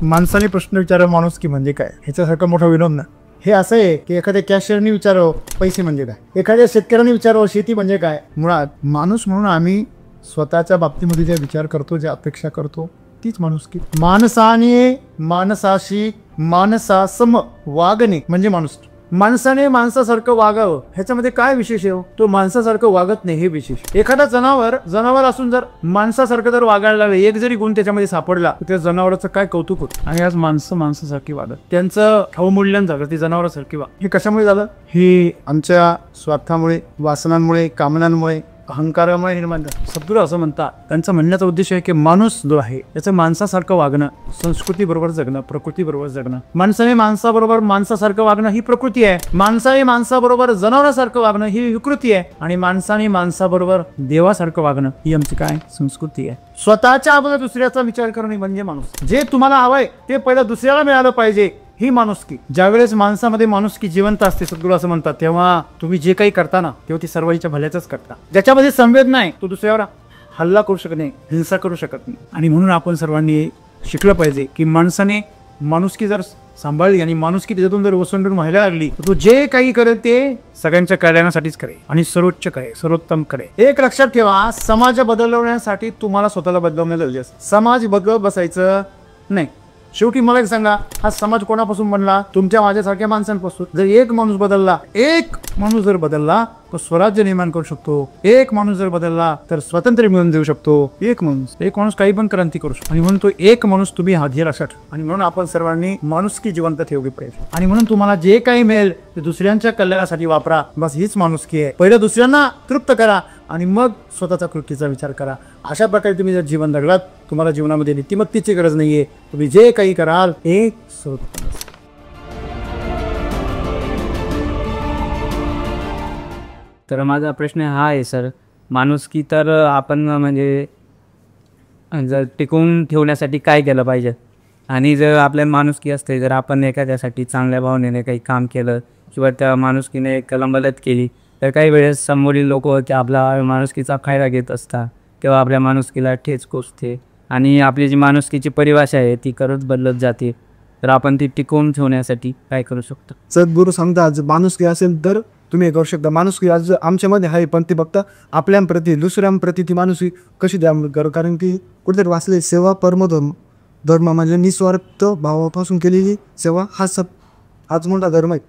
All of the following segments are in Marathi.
माणसाने प्रश्न विचारावा माणुसकी म्हणजे काय, ह्याच्यासारखं मोठा विनोद ना. हे असं आहे की एखाद्या कॅशियरने विचारावं पैसे म्हणजे काय, एखाद्या शेतकऱ्याने विचारावं शेती म्हणजे काय. मुळात माणूस म्हणून आम्ही स्वतःच्या बाबतीमध्ये जे विचार करतो, जे अपेक्षा करतो, तीच माणुसकी. माणसाने माणसाशी माणसासम वागणे म्हणजे माणुसकी. माणसाने माणसासारखं वागावं ह्याच्यामध्ये काय विशेष आहे? तो माणसासारखं वागत नाही हे विशेष. एखादा जनावर असून जर माणसासारखं जर वागायला लागले, एक जरी गुण त्याच्यामध्ये सापडला तर त्या जनावराचं काय कौतुक होतं. आणि आज माणसासारखी वागत, त्यांचं अवमूल्यन झालं, ती जनावरासारखी वाग. हे कशामुळे झालं? हे आमच्या स्वार्थामुळे, वासनांमुळे, कामनांमुळे, अहंकारामुळे निर्माण झालं. सद्गुरू असं म्हणतात, त्यांचा म्हणण्याचा उद्देश आहे की माणूस जो आहे त्याचं माणसासारखं वागणं, संस्कृती बरोबर जगणं, प्रकृती बरोबर जगणं. माणसाने माणसाबरोबर माणसासारखं वागणं ही प्रकृती आहे, माणसाने माणसाबरोबर जनावरासारखं वागणं ही विकृती आहे, आणि माणसाने माणसाबरोबर देवासारखं वागणं ही आमची काय संस्कृती आहे. स्वतःच्या अगोदर दुसऱ्याचा विचार करणे म्हणजे माणूस. जे तुम्हाला हवंय ते पहिलं दुसऱ्याला मिळालं पाहिजे ही माणुसकी. ज्यावेळेस माणसामध्ये माणुसकी जिवंत असते, सद्गुरू असं म्हणतात, तेव्हा तुम्ही जे काही करता ना तेव्हा ती सर्वांच्या भल्याचंच करता. ज्याच्यामध्ये संवेद नाही तो दुसऱ्यावर हल्ला करू शकत नाही, हिंसा करू शकत नाही. आणि म्हणून आपण सर्वांनी शिकलं पाहिजे की माणसाने माणुसकी जर सांभाळली आणि माणुसकी त्याच्यातून जर ओसंडून व्हायला लागली तर तो जे काही करेल ते सगळ्यांच्या कल्याणासाठीच करेल आणि सर्वोच्च करेल, सर्वोत्तम करेल. एक लक्षात ठेवा, समाज बदलवण्यासाठी तुम्हाला स्वतःला बदलवणं गरजेचं आहे. समाज बदलत बसायचं नाही. शेवटी मला एक सांगा, हा समाज कोणापासून बनला? तुमच्या माझ्यासारख्या माणसांपासून. जर एक माणूस बदलला, एक माणूस जर बदलला तो स्वराज्य निर्माण करू शकतो. एक माणूस जर बदलला तर स्वातंत्र्य मिळवून देऊ शकतो. एक माणूस काही पण क्रांती करू शकतो. आणि म्हणून तो एक माणूस तुम्ही हाजीर असाल. आणि म्हणून आपण सर्वांनी माणुसकी जिवंत ठेवली पाहिजे. आणि म्हणून तुम्हाला जे काही मिळेल ते दुसऱ्यांच्या कल्याणासाठी वापरा, बस हीच माणुसकी आहे. पहिलं दुसऱ्यांना तृप्त करा आणि मग स्वतःचा कृतीचा विचार करा. अशा प्रकारे तुम्ही जर जीवन जगलात, तुम्हाला जीवनामध्ये नीतिमत्तेची गरज नाहीये. तुम्ही जे काही कराल एक सर्वोत्तम. तर माझा प्रश्न हा आहे सर, माणुसकी तर आपण म्हणजे जर टिकवून ठेवण्यासाठी काय केलं पाहिजे? आणि जर आपल्या माणुसकी असते, जर आपण एखाद्यासाठी चांगल्या भावनेने काही काम केलं किंवा त्या माणुसकीने एकाला मदत केली तर काही वेळेस समोरील लोक की आपला माणुसकीचा फायदा घेत असतात किंवा आपल्या माणुसकीला ठेच पोचते आणि आपली जी माणुसकीची परिभाषा आहे ती करत बदलत जाते. तर आपण ती टिकवून ठेवण्यासाठी काय करू शकतो? सद्गुरू सांगतात, माणुसकी असेल तर तुम्ही हे करू शकता. माणुसकी आज आमच्यामध्ये आहे, पण ती फक्त आपल्याप्रती, दुसऱ्यांप्रती ती माणुसकी कशी द्या करू. कारण की कुठेतरी वाचले, सेवा परमधर्म. धर्म म्हणजे निस्वार्थ भावापासून केलेली सेवा, हाच मोठा धर्म आहे.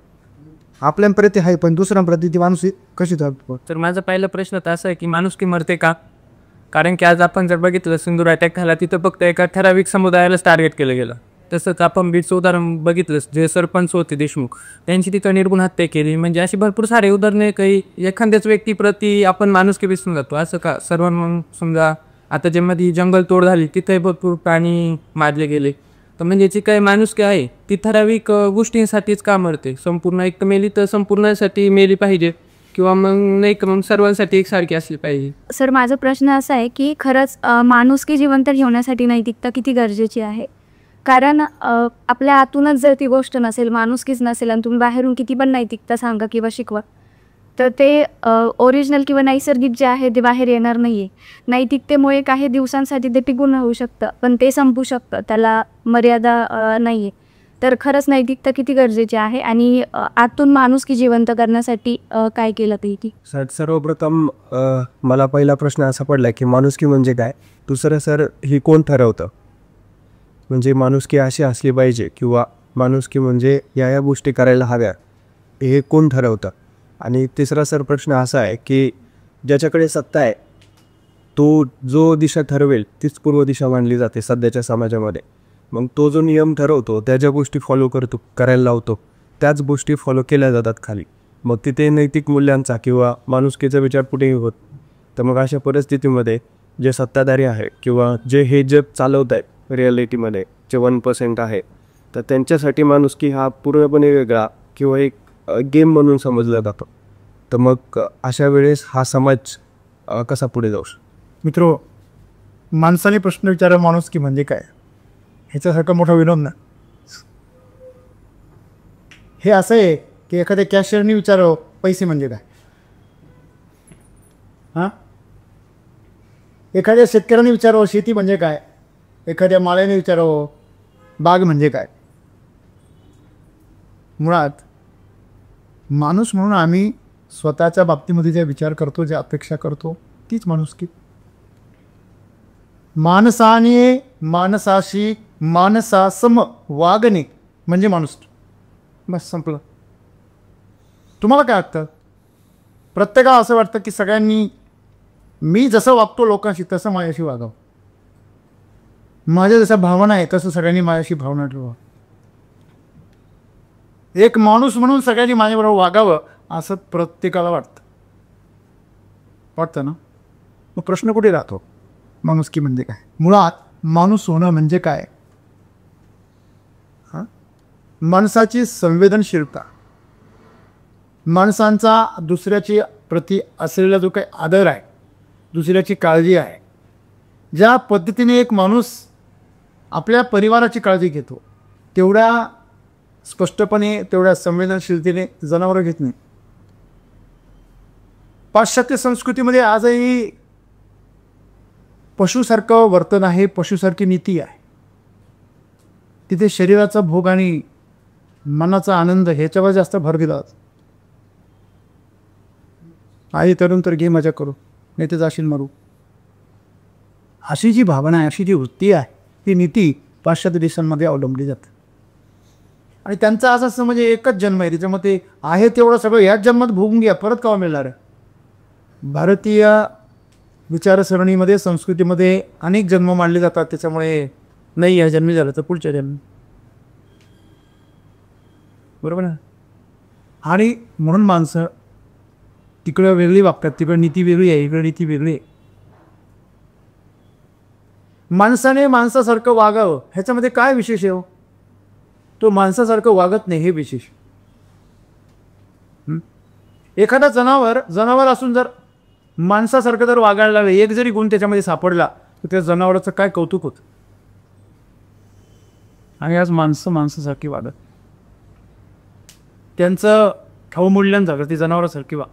आपल्याप्रती आहे पण दुसऱ्यांप्रती ती माणुसकी कशी द्या. तर माझा पहिला प्रश्न तर असा आहे की माणुसकी मरते का? कारण की आज आपण जर बघितलं, सिंदूर अटॅक झाला तिथं फक्त एका ठराविक समुदायालाच टार्गेट केलं गेलं. तसंच आपण बीडचं उदाहरण बघितलं, जे सरपंच होते देशमुख, त्यांची तिथं निर्गुण हत्या केली. म्हणजे अशी भरपूर सारे उदाहरणे, काही एखाद्याच व्यक्तीप्रती आपण माणुसकी विसरून जातो. असं का सर्वांना? समजा आता जेमध्ये जंगल तोड झाली तिथे भरपूर प्राणी मारले गेले, तर म्हणजे जी काही माणुसकी आहे ती ठराविक गोष्टींसाठीच का मरते? संपूर्ण एक मेली तर संपूर्णासाठी मेली पाहिजे किंवा मग नाही का मग सर्वांसाठी एकसारखी असली पाहिजे? सर, माझा प्रश्न असा आहे की खरंच माणुसकी जिवंत ठेवण्यासाठी नैतिकता किती गरजेची आहे? कारण आपल्या आतूनच जर ती गोष्ट नसेल, माणुसकीच नसेल, आणि तुम्ही बाहेरून किती पण नैतिकता सांगा किंवा शिकवा, तर ते ओरिजिनल किंवा नैसर्गिक जे आहे ते बाहेर येणार नाही आहे. नैतिकतेमुळे काही दिवसांसाठी ते टिकून राहू शकतं, पण ते संपू शकतं, त्याला मर्यादा नाही आहे. तर खरंच नैतिकता किती गरजेची आहे आणि आतून माणुसकी जिवंत करण्यासाठी काय केलं पाहिजे? सर्वप्रथम मला पहिला प्रश्न असा पडला की माणुसकी म्हणजे काय. दुसरं सर, ही कोण ठरवतं? म्हणजे माणुसकी अशी असली पाहिजे किंवा माणुसकी म्हणजे या गोष्टी करायला हव्या, हे कोण ठरवतं? आणि तिसरा सर प्रश्न असा आहे की ज्याच्याकडे सत्ता आहे तो जो दिशा ठरवेल तीच पूर्व दिशा मानली जाते सध्याच्या समाजामध्ये. मग तो जो नियम ठरवतो, त्या ज्या गोष्टी फॉलो करायला लावतो, त्याच गोष्टी फॉलो केल्या जातात खाली. मग तिथे नैतिक मूल्यांचा किंवा माणुसकीचा विचार कुठेही होत. तर मग अशा परिस्थितीमध्ये जे सत्ताधारी आहे किंवा जे हे जग चालवत आहेत रिॲलिटीमध्ये, जे 1% आहे, तर त्यांच्यासाठी माणुसकी हा पूर्णपणे वेगळा किंवा एक गेम म्हणून समजला जातो. तर मग अशा वेळेस हा समाज कसा पुढे जाऊ शकतो? मित्रो, माणसाने प्रश्न विचारावा माणुसकी म्हणजे काय, ह्याच्यासारखं मोठा विनोद ना. हे असं आहे की एखाद्या कॅशियरने विचारावं पैसे म्हणजे काय. हां, एखाद्या शेतकऱ्याने विचारावं शेती म्हणजे काय. एखाद्या माळ्याने विचारावं बाग म्हणजे काय? मुळात माणूस म्हणून आम्ही स्वतःच्या बाबतीमध्ये जे विचार करतो, जे अपेक्षा करतो, तीच माणुसकी. माणसाने माणसाशी माणसासम वागणे म्हणजे माणूस. बस संपलं. तुम्हाला काय वाटतं? प्रत्येकाला असं वाटतं की सगळ्यांनी मी जसं वागतो लोकांशी तसं माझ्याशी वागावं, माझ्या जशा भावना आहे तसं सगळ्यांनी माझ्याशी भावना ठेवावं, एक माणूस म्हणून सगळ्यांनी माझ्याबरोबर वागावं असं प्रत्येकाला वाटतं ना. मग प्रश्न कुठे राहतो? माणुसकी म्हणजे काय? मुळात माणूस होणं म्हणजे काय? माणसाची संवेदनशीलता, माणसांचा दुसऱ्याची प्रती असलेला जो काही आदर आहे, दुसऱ्याची काळजी आहे, ज्या पद्धतीने एक माणूस आपल्या परिवाराची काळजी घेतो तेवढ्या स्पष्टपणे, तेवढ्या संवेदनशीलतेने जनावरं घेत नाही. पाश्चात्य संस्कृतीमध्ये आजही पशुसारखं वर्तन आहे, पशुसारखी नीती आहे. तिथे शरीराचा भोग आणि मनाचा आनंद ह्याच्यावर जास्त भर दिला जातो. आई तरुण तर घे मजा करू, नाही तर जाशील मरू, अशी जी भावना आहे, अशी जी वृत्ती आहे, ती नीती पाश्चात्य देशांमध्ये अवलंबली जाते. आणि त्यांचा असं म्हणजे एकच जन्म आहे, त्याच्यामध्ये आहे तेवढं सगळं ह्याच जन्मात भोगून घ्या, परत केव्हा मिळणार आहे? भारतीय विचारसरणीमध्ये, संस्कृतीमध्ये अनेक जन्म मानले जातात. त्याच्यामुळे नाही या जन्मी झालं तर पुढच्या जन्मी, बरोबर ना. आणि म्हणून माणसं तिकडं वेगळी वागतात, तिकडं नीती वेगळी आहे, इकडं नीती वेगळी आहे. माणसाने माणसासारखं वागावं ह्याच्यामध्ये काय विशेष आहे? तो माणसासारखं वागत नाही हे विशेष. एखादा जनावर असून जर माणसासारखं जर वागायला लागलं, एक जरी गुण त्याच्यामध्ये सापडला तर त्या जनावराचं काय कौतुक होतं. आणि आज माणसासारखी वागत, त्यांचं अवमूल्यन झालं, ती जनावरासारखी वाग,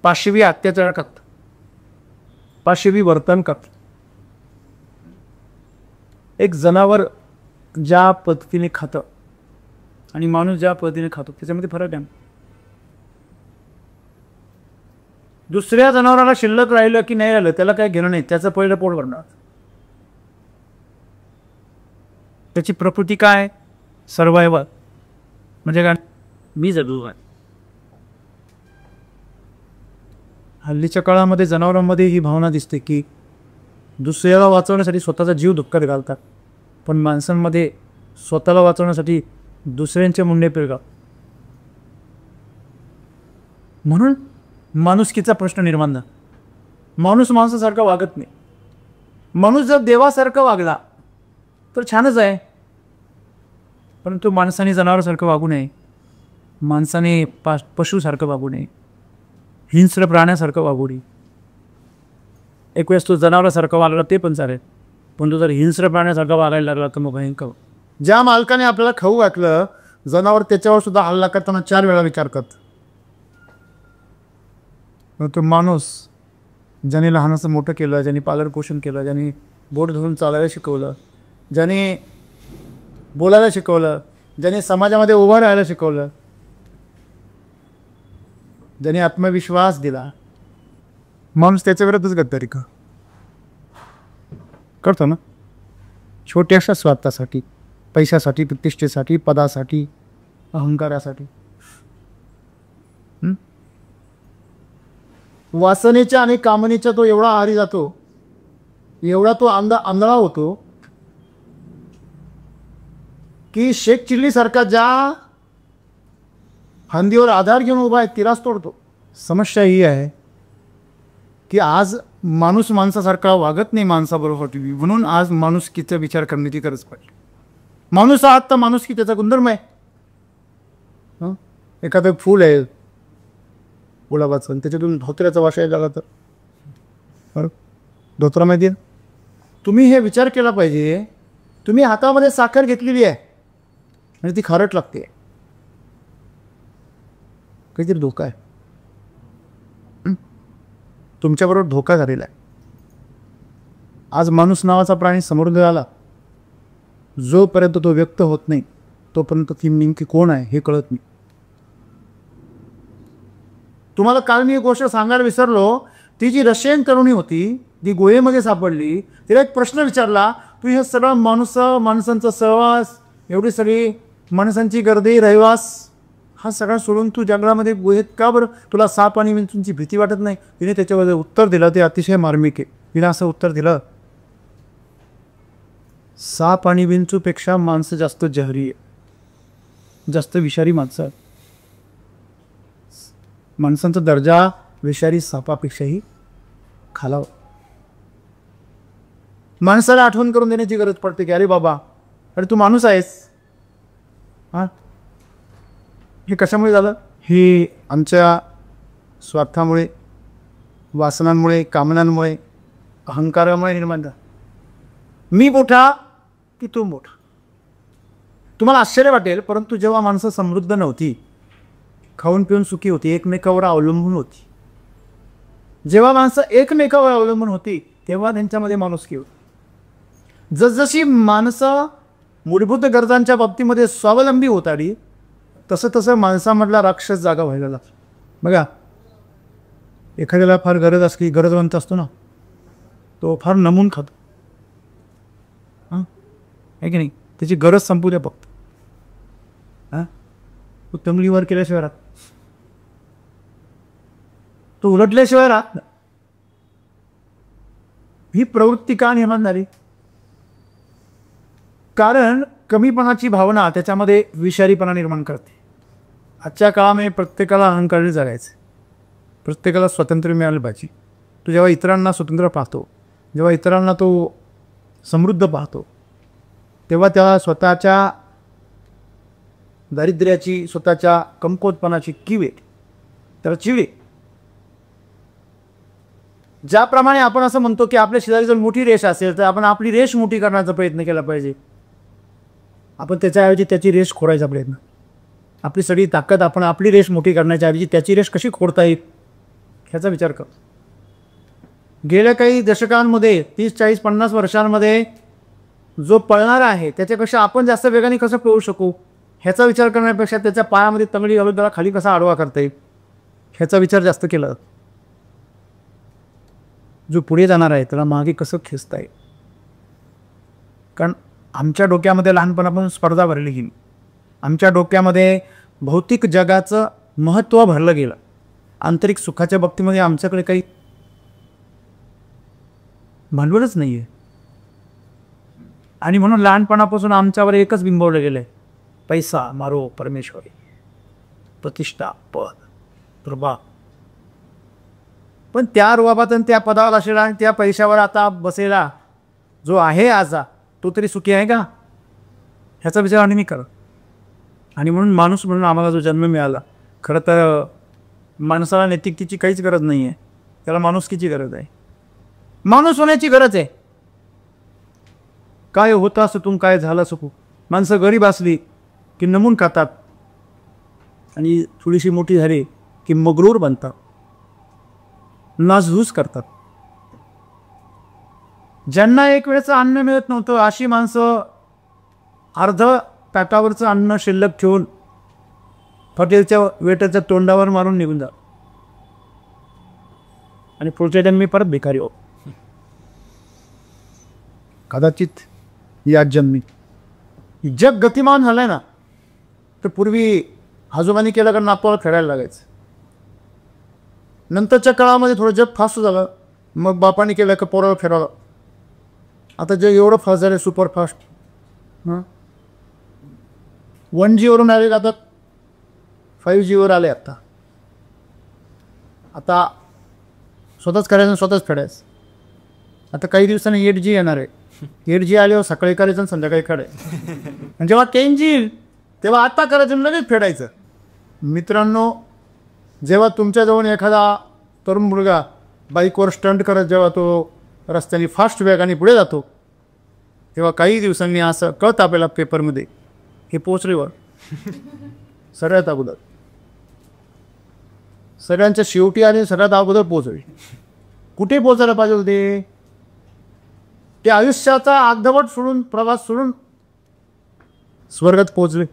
पाशवी अत्याचार करतात, पाशवी वर्तन करतात. एक जनावर ज्या पद्धतीने खातं आणि माणूस ज्या पद्धतीने खातो त्याच्यामध्ये फरक आहे. दुसऱ्या जनावराला शिल्लक राहिलं की नाही राहिलं त्याला काय घेणं नाही, त्याचं पहिलं पोट भरणार. त्याची प्रकृती काय? सर्वायवल, म्हणजे काय? मी जगू आहे. हल्लीच्या काळामध्ये जनावरांमध्ये ही भावना दिसते की दुसऱ्याला वाचवण्यासाठी स्वतःचा जीव धोक्यात घालतात, पण माणसांमध्ये स्वतःला वाचवण्यासाठी दुसऱ्यांचे मुंडे पिळगाव. म्हणून माणुसकीचा प्रश्न निर्माण झाला. माणूस माणसासारखा वागत नाही. माणूस जर देवासारखा वागला तर छानच आहे, परंतु माणसाने जनावरासारखं वागू नये, माणसाने पशुसारखं वागू नये, हिंस्र प्राण्यासारखं वागू नये. एक वेळेस तो जनावरासारखं वागला ते पण चालेल, पण तो जर हिंस्र प्राण्यासारखा वागायला लागला तर मग भयंकर. ज्या मालकाने आपल्याला खाऊ घातलं, जनावर त्याच्यावर सुद्धा हल्ला करताना 4 वेळा विचार करतं. तो माणूस ज्याने लहानाचं मोठं केलं, ज्याने पालन पोषण केलं, ज्याने बोट धरून चालायला शिकवलं, ज्याने बोलायला शिकवलं, ज्याने समाजामध्ये उभं राहायला शिकवलं, ज्याने आत्मविश्वास दिला, माणूस त्याच्या विरुद्धच गद्दारी करतो ना. छोट्याशा स्वार्थासाठी, पैशासाठी, प्रतिष्ठेसाठी, पदासाठी, अहंकारासाठी, वासनेच्या आणि कामनेच्या तो एवढा आहारी जातो, एवढा तो आंधळा होतो की शेख चिल्लीसारखा ज्या फांदीवर आधार घेऊन उभा आहे तिलाच तोडतो. समस्या ही आहे की आज माणूस माणसासारखा वागत नाही माणसाबरोबर, म्हणून आज माणुसकीचा विचार करण्याची गरज पडली. माणूस आहात तर माणुसकी त्याचा गुणधर्म आहे. एखादं फूल आहे गुलाबाचं आणि त्याच्यातून धोत्र्याचा वास यायला लागला तर धोत्रा माहिती आहे. तुम्ही हे विचार केला पाहिजे, तुम्ही हातामध्ये साखर घेतलेली आहे आणि ती खारट लागते, काहीतरी धोका आहे, तुमच्याबरोबर धोका झालेला आहे. आज माणूस नावाचा प्राणी समृद्ध झाला जोपर्यंत तो व्यक्त होत नाही तोपर्यंत ती नेमकी कोण आहे हे कळत नाही. तुम्हाला काल मी एक गोष्ट सांगायला विसरलो. ती जी रशियन तरुणी होती जी गोव्यामध्ये सापडली, तिला एक प्रश्न विचारला, तू हे सगळं माणसांचा सहवास, एवढी सगळी माणसांची गर्दी, रहिवास, हा सगळा सोडून तू जंगलामध्ये गुहेत का बरं, तुला साप आणि विंचूंची भीती वाटत नाही? तिने त्याच्यावर उत्तर दिलं, ते अतिशय मार्मिक आहे. तिने असं उत्तर दिलं, साप आणि विंचूपेक्षा माणसं जास्त जहरी आहे, जास्त विषारी माणसं. माणसांचा दर्जा विषारी सापापेक्षाही खालावा. माणसाला आठवण करून देण्याची गरज पडते की अरे बाबा, अरे तू माणूस आहेस. हां, हे कशामुळे झालं? हे आमच्या स्वार्थामुळे, वासनांमुळे, कामनांमुळे, अहंकारामुळे निर्माण झालं. मी मोठा की तू मोठा. तुम्हाला आश्चर्य वाटेल, परंतु जेव्हा माणसं समृद्ध नव्हती, खाऊन पिऊन सुखी होती, एकमेकावर अवलंबून होती, जेव्हा माणसं एकमेकावर अवलंबून होती तेव्हा त्यांच्यामध्ये माणुसकी होती. जसजशी माणसं मूलभूत गरजांच्या बाबतीमध्ये स्वावलंबी होत आली तसं तसं माणसामधला राक्षस जागा व्हायला लागला. बघा, एखाद्याला फार गरज असली, गरजवंत असतो ना, तो फार नमून खातो. हां, आहे की नाही? त्याची गरज संपू द्या फक्त. हां, तो तंगलीवर केल्याशिवाय राहत, तो उलटल्याशिवाय राहत नाही. ही प्रवृत्ती का निर्माण झाली? कारण कमीपणाची भावना त्याच्यामध्ये विषारीपणा निर्माण करते. आजच्या काळामध्ये प्रत्येकाला अहंकारी जगायचं, प्रत्येकाला स्वातंत्र्य मिळालं पाहिजे. तो जेव्हा इतरांना स्वतंत्र पाहतो, जेव्हा इतरांना तो समृद्ध पाहतो, तेव्हा त्याला स्वतःच्या दारिद्र्याची, स्वतःच्या कमकुवतपणाची कीव येते, त्याला चिव येते. ज्याप्रमाणे आपण असं म्हणतो की आपल्या शेजारी जर मोठी रेष असेल तर आपण आपली रेष मोठी करण्याचा प्रयत्न केला पाहिजे, आपण त्याच्याऐवजी त्याची रेष खोडायचा प्रयत्न. आपली सगळी ताकद आपण आपली रेष मोठी करण्याच्या ऐवजी त्याची रेष कशी खोडता येईल ह्याचा विचार कर. गेल्या काही दशकांमध्ये, 30, 40, 50 वर्षांमध्ये जो पळणारा आहे त्याच्यापेक्षा आपण जास्त वेगाने कसं पळू शकू ह्याचा विचार करण्यापेक्षा त्याच्या पायामध्ये तंगडी घालून त्याला खाली कसा आडवा करता येईल ह्याचा विचार जास्त केला जातो. जो पुढे जाणार आहे त्याला मागे कसं खेचता येईल. कारण आमच्या डोक्यामध्ये लहानपणापासून स्पर्धा भरली गेली, आमच्या डोक्यामध्ये भौतिक जगाचं महत्त्व भरलं गेलं. आंतरिक सुखाच्या बाबतीमध्ये आमच्याकडे काही भांडवलच नाही आहे. आणि म्हणून लहानपणापासून आमच्यावर एकच बिंबवलं गेलं आहे, पैसा मारो परमेश्वरी, प्रतिष्ठा, पद, प्रभाव. पण त्या रुबाबात आणि त्या पदावर असलेला आणि त्या पैशावर आता बसेला जो आहे आजा, तो तरी सुखी आहे का ह्याचा विचार आणि मी करत. आणि म्हणून माणूस म्हणून आम्हाला जो जन्म मिळाला, खरं तर माणसाला नैतिकतेची काहीच गरज नाही आहे, त्याला माणुसकीची गरज आहे, माणूस होण्याची गरज आहे. काय होतं असतून काय झालं असू, माणसं गरीब असली की नमून खातात आणि थोडीशी मोठी झाली की मगरूर बनतात, नासधूस करतात. ज्यांना एक वेळचं अन्न मिळत नव्हतं अशी माणसं अर्ध ताटावरचं अन्न शिल्लक ठेवून हॉटेलच्या वेटरच्या तोंडावर मारून निघून जा आणि पुढच्या जन्मी परत भिकारी हो. कदाचित या जन्मी जग गतिमान झालंय ना, तर पूर्वी आजोबांनी केलं कारण आपल्याला खेळायला लागायचं. नंतरच्या काळामध्ये थोडं जग फास्ट झालं, मग बापाने केलं का पोराला फिरावं. आता जग एवढं फास्ट झालं, सुपर फास्ट. 1Gवरून आले, आता 5Gवर आले. आता स्वतःच करायचं, स्वतःच फेडायचं. आता काही दिवसांनी 8G येणार आहे. 8G आल्यावर सकाळी करायचं आणि संध्याकाळी फेडायचं. आणि जेव्हा 10G येईल तेव्हा आता करायचं, लगेच फेडायचं. मित्रांनो, जेव्हा तुमच्याजवळ एखादा तरुण मुलगा बाईकवर स्टंट करत जेव्हा तो रस्त्याने फास्ट वेगाने पुढे जातो, तेव्हा काही दिवसांनी असं कळतं आपल्याला पेपरमध्ये, हे पोचरेवर सगळ्यात अगोदर, सगळ्यांच्या शेवटी आणि सगळ्यात अगोदर पोचले. कुठे पोचायला पाहिजे होते? ते आयुष्याचा अर्धवट सोडून, प्रवास सोडून स्वर्गात पोहोचले.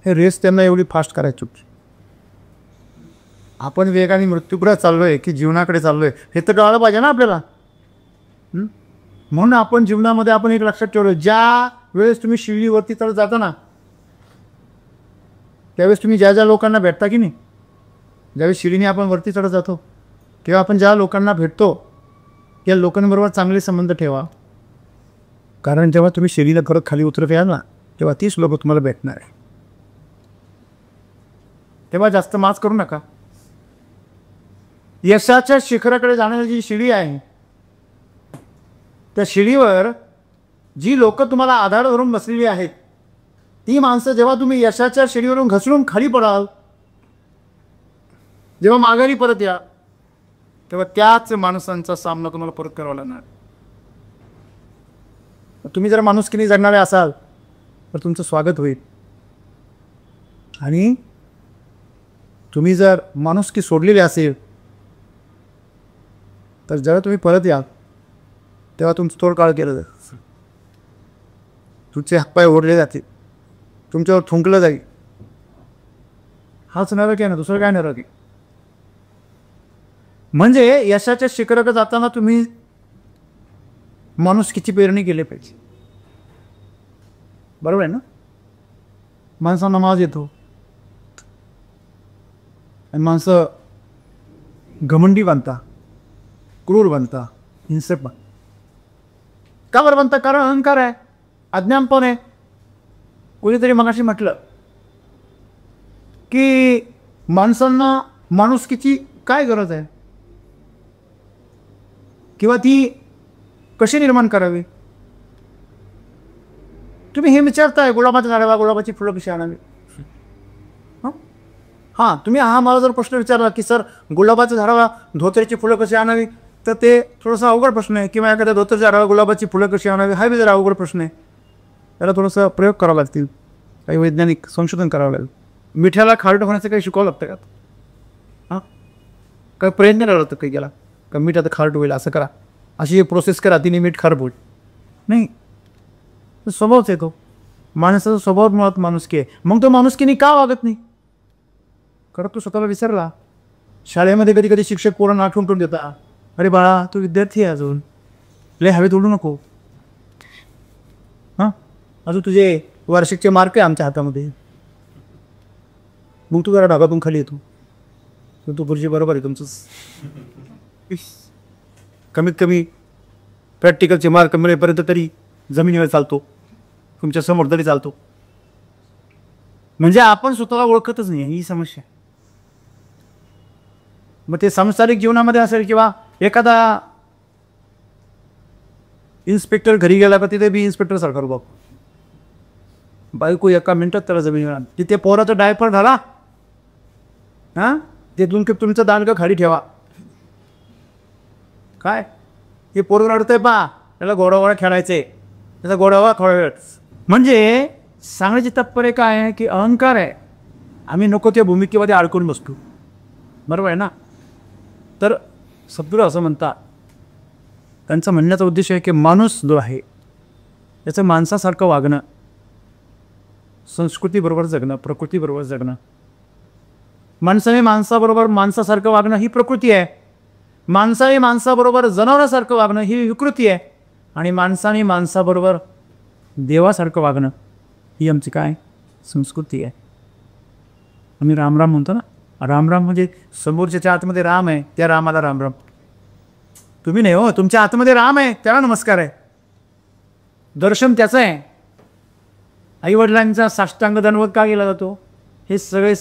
हे रेस त्यांना एवढी फास्ट करायची होती. आपण वेगाने मृत्यूकडे चाललोय की जीवनाकडे चाललोय हे तर कळायला पाहिजे ना आपल्याला. म्हणून आपण जीवनामध्ये आपण एक लक्षात ठेवलं, ज्या वेळेस तुम्ही शिडीवरती चढत जाता ना त्यावेळेस तुम्ही ज्या ज्या लोकांना भेटता की नाही, ज्यावेळेस शिडीने आपण वरती चढत जातो तेव्हा आपण ज्या लोकांना भेटतो त्या लोकांबरोबर चांगले संबंध ठेवा. कारण जेव्हा तुम्ही शिडीला करत खाली उतरत याल ना तेव्हा तीच लोक तुम्हाला भेटणार आहे. तेव्हा जास्त माच करू नका. यशाच्या शिखराकडे जाणारी जी शिडी आहे त्या शिडीवर जी लोक तुम्हाला आधार धरून बसलेली आहेत ती माणसं जेव्हा तुम्ही यशाच्या शिडीवरून घसरून खाली पडाल, जेव्हा माघारी परत या तेव्हा त्याच माणसांचा सामना तुम्हाला परत करावा लागणार. तुम्ही जर माणुसकीने जगणारे असाल तर तुमचं स्वागत होईल. आणि तुम्ही जर माणुसकी सोडलेली असेल तर जेव्हा तुम्ही परत याल तेव्हा तुमचं तोडकाळ केलं जाईल. तुमचे हातपाय ओढले जातील, तुमच्यावर थुंकलं जाईल. हाच नरक आहे ना, दुसरं काय नरक आहे. म्हणजे यशाच्या शिखराकडे जाताना तुम्ही माणुसकीची पेरणी केली पाहिजे. बरोबर आहे ना. माणसांना माज येतो आणि माणसं घमंडी बनता, क्रूर बनता, हिंसक बनता. का बरं बनता? कारण अहंकार आहे, अज्ञानपण आहे. कोणीतरी मगाशी म्हटलं की माणसांना माणुसकीची काय गरज आहे किंवा ती कशी निर्माण करावी. तुम्ही हे विचारताय गुलाबाच्या झाडाला गुलाबाची फुलं कशी आणावी. हां, तुम्ही मला जर प्रश्न विचारला की सर गुलाबाच्या झाडाला धोत्र्याची फुलं कशी आणावी तर ते थोडासा अवघड प्रश्न आहे. किंवा एखाद्या धोत्र्याच्या झाडाला गुलाबाची फुलं कशी आणावी हा बी जरा अवघड प्रश्न आहे. त्याला थोडंसं प्रयोग करावा लागतील, काही वैज्ञानिक संशोधन करावं लागेल. मिठ्याला खारट होण्याचं काही शिकावं लागतं का? हां, काही प्रयत्न करावं लागतं काही गेला का मीठ आता खारट होईल असं करा, अशी प्रोसेस करा, तिने मीठ खारट होईल. नाही, स्वभावच आहे तो. माणसाचा स्वभाव मुळात माणुसकी आहे. मग तो माणुसकीने का वागत नाही? करत तो स्वतःला विसरला. शाळेमध्ये कधी कधी शिक्षक पोरांना आठवण करून देता, अरे बाळा तू विद्यार्थी आहे, अजून लय हवेत उडू नको. हां, अजून तुझे वार्षिकचे मार्क आहे आमच्या हातामध्ये. मग तू जरा ढगातून खाली येतो. तू पुढची बरोबर आहे तुमचं. कमीत कमी प्रॅक्टिकलचे मार्क मिळेपर्यंत तरी जमिनीवर चालतो, तुमच्या समोर तरी चालतो. म्हणजे आपण स्वतःला ओळखतच नाही, ही समस्या. मग ते सांसारिक जीवनामध्ये असेल किंवा एखादा इन्स्पेक्टर घरी गेला का तिथे बी इन्स्पेक्टर सारखा बघ, बायको एका मिनिटात त्याला जमिनीवर आण. तिथे पोराचा डायपर झाला, हां ते तुमचं दांडकं खाली ठेवा. काय हे पोरं रडतंय पा, त्याला घोडावळा खेळायचे, त्याचा घोडावळा खेळ. म्हणजे सांगण्याची तात्पर्य काय आहे की अहंकार आहे, आम्ही नको त्या भूमिकेमध्ये अडकून बसतो. बरोबर आहे ना. तर सद्गुरू असं म्हणतात, त्यांचा म्हणण्याचा उद्देश आहे की माणूस जो आहे त्याचं माणसासारखं वागणं, संस्कृतीबरोबर जगणं, प्रकृतीबरोबर जगणं. माणसाने माणसाबरोबर माणसासारखं वागणं ही प्रकृती आहे. माणसाने माणसाबरोबर जनावरासारखं वागणं ही विकृती आहे. आणि माणसाने माणसाबरोबर देवासारखं वागणं ही आमची काय संस्कृती आहे. आम्ही रामराम म्हणतो ना. रामराम म्हणजे समोरच्या आतमध्ये राम आहे त्या रामाला रामराम. तुम्ही नाही हो, तुमच्या आतमध्ये राम आहे त्याला नमस्कार आहे, दर्शन त्याचं आहे. आईवडिलांचा साष्टांग दंडवत का केला जातो? हे सगळे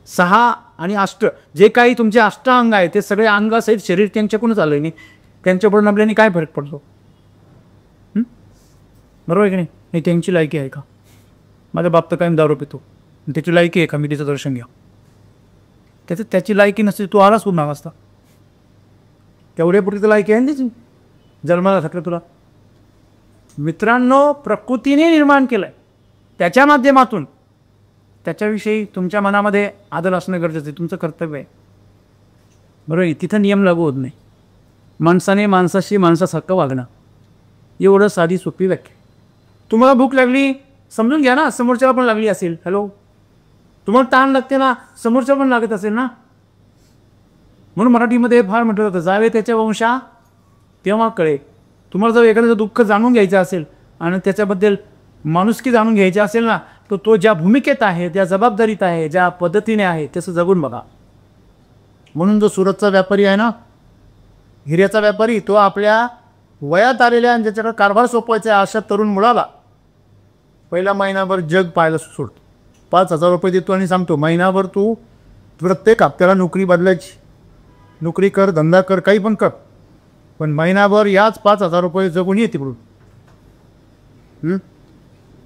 6 आणि 8 जे काही तुमचे अष्टांग आहे ते सगळे अंगासहित शरीर त्यांच्याकडूनच आलं नाही. त्यांच्याकडून आपल्याने काय फरक पडतो? बरोबर आहे की नाही? नाही त्यांची लायकी आहे का? माझा बाप तर कायम दारू पितो, त्याची लायकी आहे का मी तिचं दर्शन घ्या? त्याची लायकी नसते, तू आलास पुन्हा वाजता. तेवढ्यापुरती तर लायकी आहे ना त्याची, जन्माला सगळं तुला. मित्रांनो, प्रकृतीने निर्माण केलं आहे, त्याच्या माध्यमातून त्याच्याविषयी तुमच्या मनामध्ये आदर असणं गरजेचं आहे, तुमचं कर्तव्य आहे. बरोबर आहे. तिथं नियम लागू होत नाही. माणसाने माणसाशी माणसासारखं वागणं एवढं साधी सोपी व्याख्या. तुम्हाला भूक लागली समजून घ्या ना, समोरच्याला पण लागली असेल. हॅलो, तुम्हाला ताण लागते ना, समोरच्या पण लागत असेल ना. म्हणून मराठीमध्ये फार म्हटलं जातं, जावे त्याच्या वंशा तेव्हा कळे. तुम्हाला जर एखाद्याचं दुःख जाणून घ्यायचं असेल आणि त्याच्याबद्दल माणुसकी जाणून घ्यायची असेल ना, तर तो ज्या भूमिकेत आहे, ज्या जबाबदारीत आहे, ज्या पद्धतीने आहे, तसं जगून बघा. म्हणून जो सुरतचा व्यापारी आहे ना, हिऱ्याचा व्यापारी, तो आपल्या वयात आलेल्या आणि ज्याच्याकडे कारभार सोपवायचा आहे अशा तरुण मुलाला पहिला महिनाभर जग पाहायला सोडतो. 5,000 रुपये देतो आणि सांगतो, महिनाभर तू प्रत्येक हप्त्याला नोकरी बदलायची, नोकरी कर, धंदा कर, काही पण कर, पण महिनाभर याच 5,000 रुपये जगून ये तिकडून.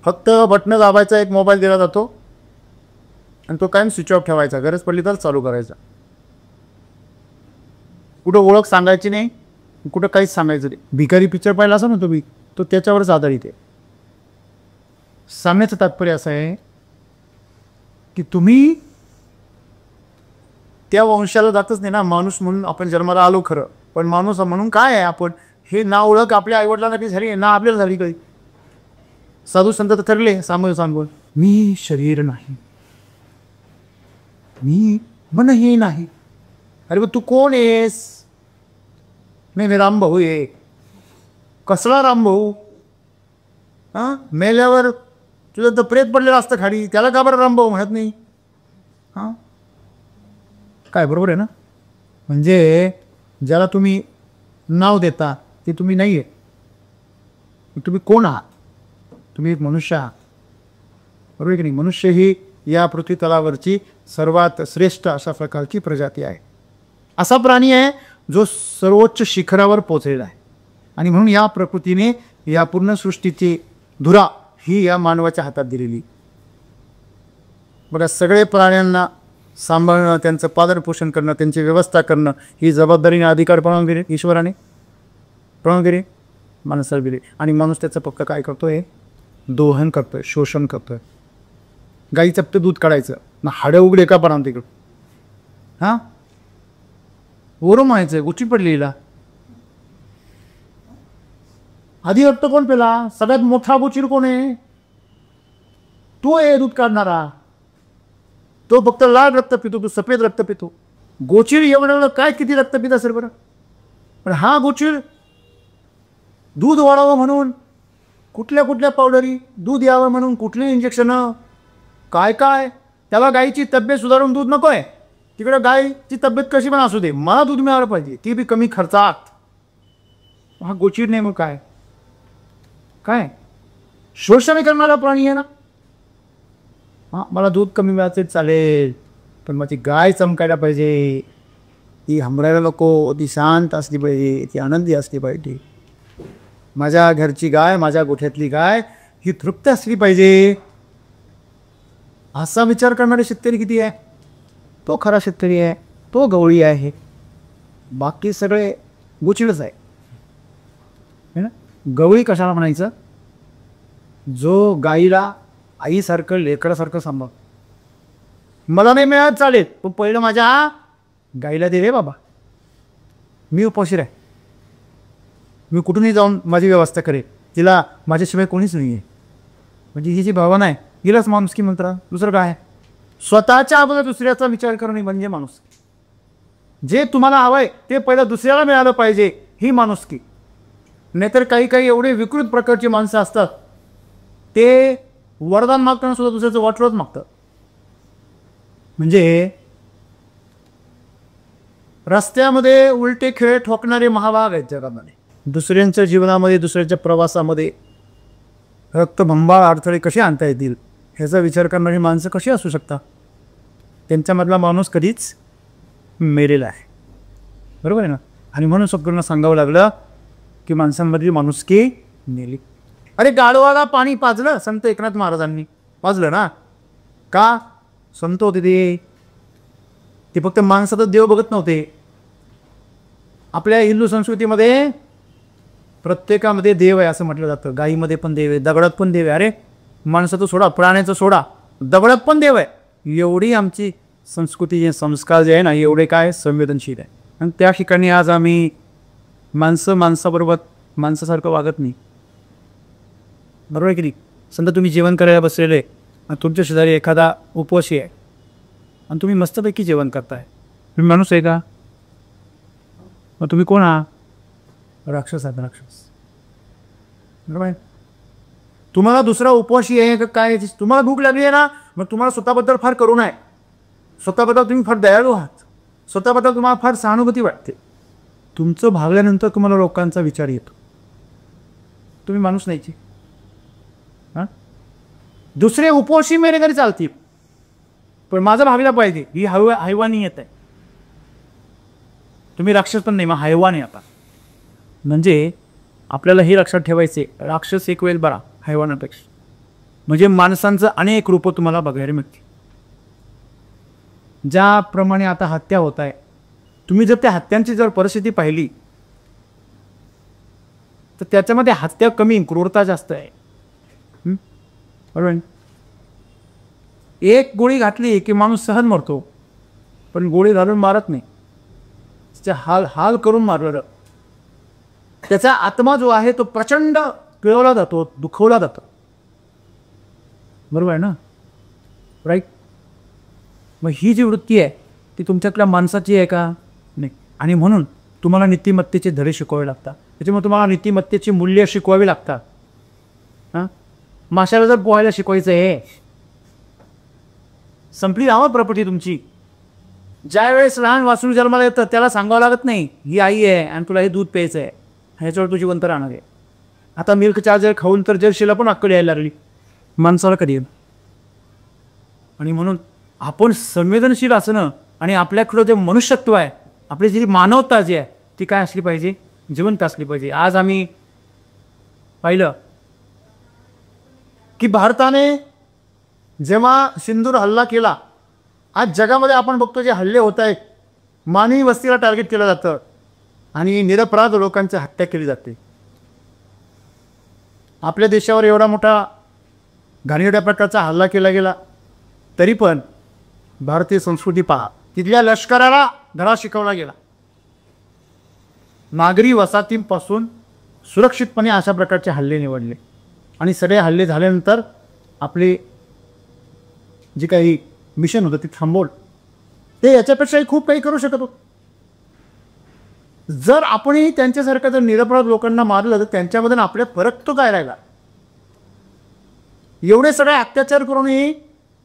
फक्त बटणं दाबायचा, एक मोबाईल दिला जातो आणि तो कायम स्विच ऑफ ठेवायचा, गरज पडली तर चालू करायचा. कुठं ओळख सांगायची नाही, कुठं काहीच सांगायचं नाही. भिकारी पिक्चर पाहिला असा ना तुम्ही, तो त्याच्यावरच आधारित आहे. सांगण्याचं तात्पर्य असं आहे की तुम्ही त्या वंशाला जातच नाही ना. माणूस म्हणून आपण जन्माला आलो खरं, पण माणूस म्हणून काय आहे आपण, हे ना ओळख आपल्या आईवडिलांना काही झाली ना आपल्याला झाली कधी. साधू संत तर ठरले सामोरे सांगून, मी शरीर नाही, मी मनही नाही. अरे तू कोण आहेस? मी रामभाऊ आहे. कसला रामभाऊ? हां, मेल्यावर तुझं तर प्रेत पडलेलं असतं खाली, त्याला का बरं रामभाऊ म्हणत नाही? हां, काय बरोबर आहे ना. म्हणजे ज्याला तुम्ही नाव देता ते तुम्ही नाही आहे. तुम्ही कोण आहात? तुम्ही एक मनुष्य आहात, बरोबर की नाही. मनुष्य ही या पृथ्वी तलावरची सर्वात श्रेष्ठ अशा प्रकारची प्रजाती आहे. असा प्राणी आहे जो सर्वोच्च शिखरावर पोहोचलेला आहे. आणि म्हणून या प्रकृतीने या पूर्ण सृष्टीची धुरा ही या मानवाच्या हातात दिलेली. बघा, सगळे प्राण्यांना सांभाळणं, त्यांचं पालनपोषण करणं, त्यांची व्यवस्था करणं ही जबाबदारीने अधिकार प्रदान दिले ईश्वराने, प्रदान दिले माणसाला दिले. आणि माणूस त्याचं फक्त काय करतोय? दोहन करतोय, शोषण करतोय. गाईचं फक्त दूध काढायचं ना, हाडं उघडे का पण तिकडं. हां, वरून म्हणायचं गुची पडलेला. आधी रक्त कोण पेला? सगळ्यात मोठा गोचीर कोण आहे? तो आहे दूध काढणारा. तो फक्त लाल रक्त पितो, तो सफेद रक्त पितो. गोचीर एवढं काय किती रक्त पित असेल बरं. पण हा गोचीर दूध वाढावं म्हणून कुठल्या कुठल्या पावडरी, दूध यावं म्हणून कुठले इंजेक्शनं, काय काय. त्याला गाईची तब्येत सुधारून दूध नको आहे. तिकडं गायची तब्येत कशी पण असू दे, मला दूध मिळालं पाहिजे, ती बी कमी खर्चात. हा गोचीर नाही मग काय? काय शोषण करणारा प्राणी आहे ना. हां, मला दूध कमी मिळायचं चालेल, पण माझी गाय चमकायला पाहिजे, ती हमरायला नको, ती शांत असली पाहिजे, ती आनंदी असली पाहिजे. माझ्या घरची गाय, माझ्या गोठ्यातली गाय ही तृप्त असली पाहिजे. असा विचार करणारे शेतकरी किती आहे? तो खरा शेतकरी आहे, तो गवळी आहे. बाकी सगळे गोचिडच आहे ना. गवळी कशाला म्हणायचं? जो गाईला आईसारखं लेकरासारखं सांभाळ. मला नाही मिळत चालेल, पण पहिलं माझ्या गाईला दे रे बाबा, मी उपाशीर आहे, मी कुठूनही जाऊन माझी व्यवस्था करेन, तिला माझ्याशिवाय कोणीच नाही आहे. म्हणजे ही जी भावना आहे हिलाच माणुसकी म्हणतात. दुसरं काय? स्वतःच्या अगोदर दुसऱ्याचा विचार करणे म्हणजे माणुसकी. जे तुम्हाला हवं आहे ते पहिलं दुसऱ्याला मिळालं पाहिजे, ही माणुसकी. नाहीतर काही काही एवढे विकृत प्रकारची माणसं असतात, ते वरदान मागताना सुद्धा दुसऱ्याचं वाटलंच मागतं. म्हणजे रस्त्यामध्ये उलटे खेळ ठोकणारे महाभाग आहेत जगामध्ये. दुसऱ्यांच्या जीवनामध्ये, दुसऱ्याच्या प्रवासामध्ये रक्तभंबाळ अडथळे कसे आणता येतील ह्याचा विचार करणारी माणसं कशी असू शकतात? त्यांच्यामधला माणूस कधीच मेलेला आहे, बरोबर आहे ना. आणि म्हणून सगळ्यांना सांगावं लागलं की माणसांमधली माणुसकी नेली. अरे गाढवाला पाणी पाजलं संत एकनाथ महाराजांनी, पाजलं ना. का? संत होते ते फक्त माणसातच देव बघत नव्हते. आपल्या हिंदू संस्कृतीमध्ये प्रत्येकामध्ये देव आहे असं म्हटलं जातं. गाईमध्ये पण देव आहे, दगडात पण देव आहे. अरे माणसाचं सोडा, प्राण्याचं सोडा, दगडात पण देव आहे. एवढी आमची संस्कृती, संस्कार जे आहे ना, एवढे काय संवेदनशील आहे. आणि त्या ठिकाणी आज आम्ही माणसाबरोबर माणसासारखं वागत नाही. बरोबर आहे की नाही? समजा तुम्ही जेवण करायला बसलेले आणि तुमच्या शेजारी एखादा उपवासी आहे आणि तुम्ही मस्तपैकी जेवण करताय, तुम्ही माणूस आहे का? मग तुम्ही कोण आहात? राक्षस आहात, राक्षस. बरोबर आहे? तुम्हाला दुसरा उपवासी आहे का काय, तुम्हाला भूक लागली आहे ना, मग तुम्हाला स्वतःबद्दल फार करुणा आहे, स्वतःबद्दल तुम्ही फार दयाळू आहात, स्वतःबद्दल तुम्हाला फार सहानुभूती वाटते. तुमचं भागल्यानंतर तुम्हाला लोकांचा विचार येतो. तुम्ही माणूस नाहीची. हां, दुसरे उपवासी मेरे घरी चालतील, पण माझं भागलं पाहिजे ही हैवानी येत आहे. तुम्ही राक्षस पण नाही, मग हैवान आहे आता. म्हणजे आपल्याला हे लक्षात ठेवायचे, राक्षस एक वेळ बरा हैवानापेक्षा. म्हणजे माणसांचं अनेक रूपं तुम्हाला बघायला मिळतील. ज्याप्रमाणे आता हत्या होत आहे, तुम्ही जर त्या हत्यांची जर परिस्थिती पाहिली तर त्याच्यामध्ये हत्या कमी, क्रूरता जास्त आहे. बरोबर. एक गोळी घातली की माणूस सहज मरतो, पण गोळी घालून मारत नाही, त्याचा हाल हाल करून मारलं. त्याचा आत्मा जो आहे तो प्रचंड पिळवला जातो, दुखवला जातो. बरोबर आहे ना? राईट. मग ही जी वृत्ती आहे ती तुमच्यातल्या माणसाची आहे का? नाही. आणि म्हणून तुम्हाला नीतिमत्तेचे धडे शिकवावे लागतात. त्याच्यामुळे तुम्हाला नीतिमत्तेची मूल्य शिकवावी लागतात. हां, माशाला जर पोहायला शिकवायचं आहे, संपली नावं प्रॉपर्टी तुमची. ज्या वेळेस लहान वासरू जन्माला येतं त्याला सांगावं लागत नाही ही आई आहे आणि तुला हे दूध प्यायचं आहे, ह्याच्यावर तू जिवंत राहणार आहे. आता मिल्क चार्जर खाऊन तर जर्शीला पण अक्कल यायला लागली, माणसाला कधी येईल? आणि म्हणून आपण संवेदनशील असणं आणि आपल्याकडं जे मनुष्यत्व आहे, आपली जी मानवता जी आहे ती काय असली पाहिजे? जिवंत असली पाहिजे. आज आम्ही पाहिलं की भारताने जेव्हा सिंधूर हल्ला केला, आज जगामध्ये आपण बघतो जे हल्ले होत आहेत, मानवी वस्तीला टार्गेट केलं जातं आणि निरपराध लोकांची हत्या केली जाते. आपल्या देशावर एवढा मोठा घाणेरड्या प्रकारचा हल्ला केला गेला, तरी पण भारतीय संस्कृती पहा, तिथल्या लष्कराला धडा शिकवला गेला. नागरी वसाहतींपासून सुरक्षितपणे अशा प्रकारचे हल्ले निवडले आणि सगळे हल्ले झाल्यानंतर आपले जे काही मिशन होतं ते थांबवलं. ते याच्यापेक्षाही खूप काही करू शकत होतं. जर आपणही त्यांच्यासारखं जर निरपराध लोकांना मारलं तर त्यांच्यामध्ये आपल्या फरक तो काय राहिला? एवढे सगळे अत्याचार करूनही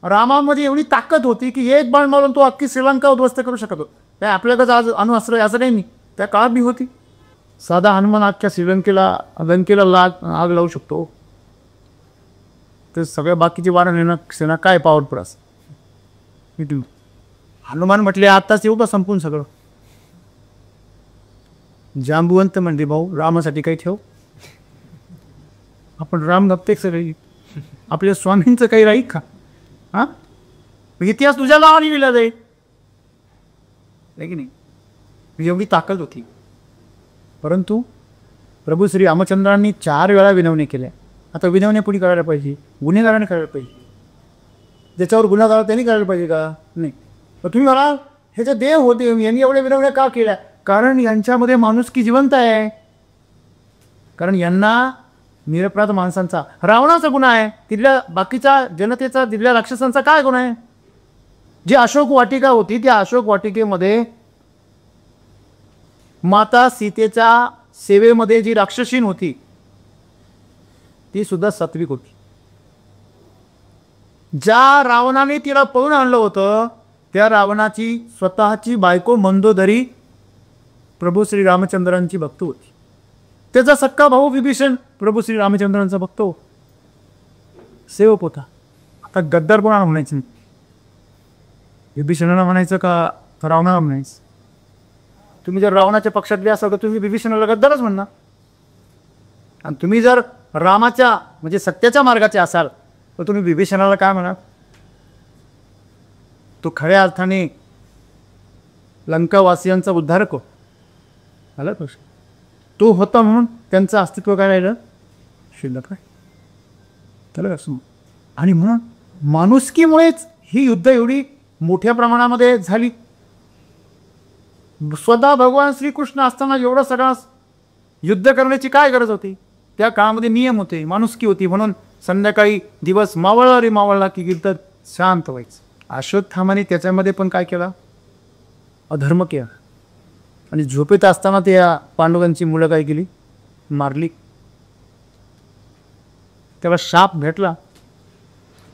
रामामध्ये एवढी ताकद होती की एक बाण मारून तो अख्खी श्रीलंका उद्ध्वस्त करू शकतो. काय आपल्याकडे आज अणुअस्त्र असं नाही, त्या काळात बी होती. साधा हनुमान अख्ख्या श्रीलंकेला लंकेला आग लावू शकतो, तर सगळ्या बाकीची वारा सेना काय पॉवरफुल असं. हनुमान म्हटले आत्ताच येऊ का संपून सगळं? जांबुवंत म्हणजे भाऊ रामासाठी काही ठेव. आपण राम गप्ते सगळे, आपल्या स्वामींचं काही राहील का? हां, इतिहास तुझ्या नावाने लिहिला जाईल की नाही? एवढी ताकद होती. परंतु प्रभू श्री रामचंद्रांनी 4 वेळा विनवणी केल्या. आता विनवण्या पुढे करायला पाहिजे, गुन्हेगाराने करायला पाहिजे. ज्याच्यावर गुन्हा झाला त्यांनी करायला पाहिजे का? नाही. तर तुम्ही मला ह्याचे देव होते, यांनी एवढ्या विनवण्या का केल्या? कारण यांच्यामध्ये माणुसकी जिवंत आहे. कारण यांना निरपराध माणसांचा, रावणाचा गुन्हा आहे, तिथल्या बाकीच्या जनतेचा, तिथल्या राक्षसांचा काय गुन्हा आहे? जी अशोक वाटिका होती त्या अशोक वाटिकेमध्ये माता सीतेच्या सेवेमध्ये जी राक्षसीन होती ती सुद्धा सात्विक होती. ज्या रावणाने तिला पळून आणलं होतं त्या रावणाची स्वतःची बायको मंदोदरी प्रभू श्री रामचंद्रांची भक्त होती. त्याचा सक्का भाऊ विभीषण प्रभू श्री रामचंद्रांचा भक्त हो, सेवक होता. आता गद्दार कोणाला म्हणायचं? विभीषणाला म्हणायचं का रावणाला म्हणायचं? तुम्ही जर रावणाच्या पक्षातले असाल तर तुम्ही विभीषणाला गद्दारच म्हणणार. आणि तुम्ही जर रामाच्या म्हणजे सत्याच्या मार्गाचे असाल तर तुम्ही विभीषणाला काय म्हणाल? तो खऱ्या अर्थाने लंकावासियांचा उद्धारक हो. आला प्रश्न? तो होता म्हणून त्यांचं अस्तित्व काय राहिलं? शिल्लक आहे. त्याला असं. आणि म्हणून माणुसकीमुळेच ही युद्ध एवढी मोठ्या प्रमाणामध्ये झाली. स्वतः भगवान श्रीकृष्ण असताना एवढं सगळं युद्ध करण्याची काय गरज होती? त्या काळामध्ये नियम होते, माणुसकी होती. म्हणून संध्याकाळी दिवस मावळला रे मावळला की कीर्तन शांत व्हायचं. अश्वत्थामाने त्याच्यामध्ये पण काय केला? अधर्म केला. आणि झोपेत असताना त्या पांडवांची मुलं काय केली? मारली. त्याला शाप भेटला,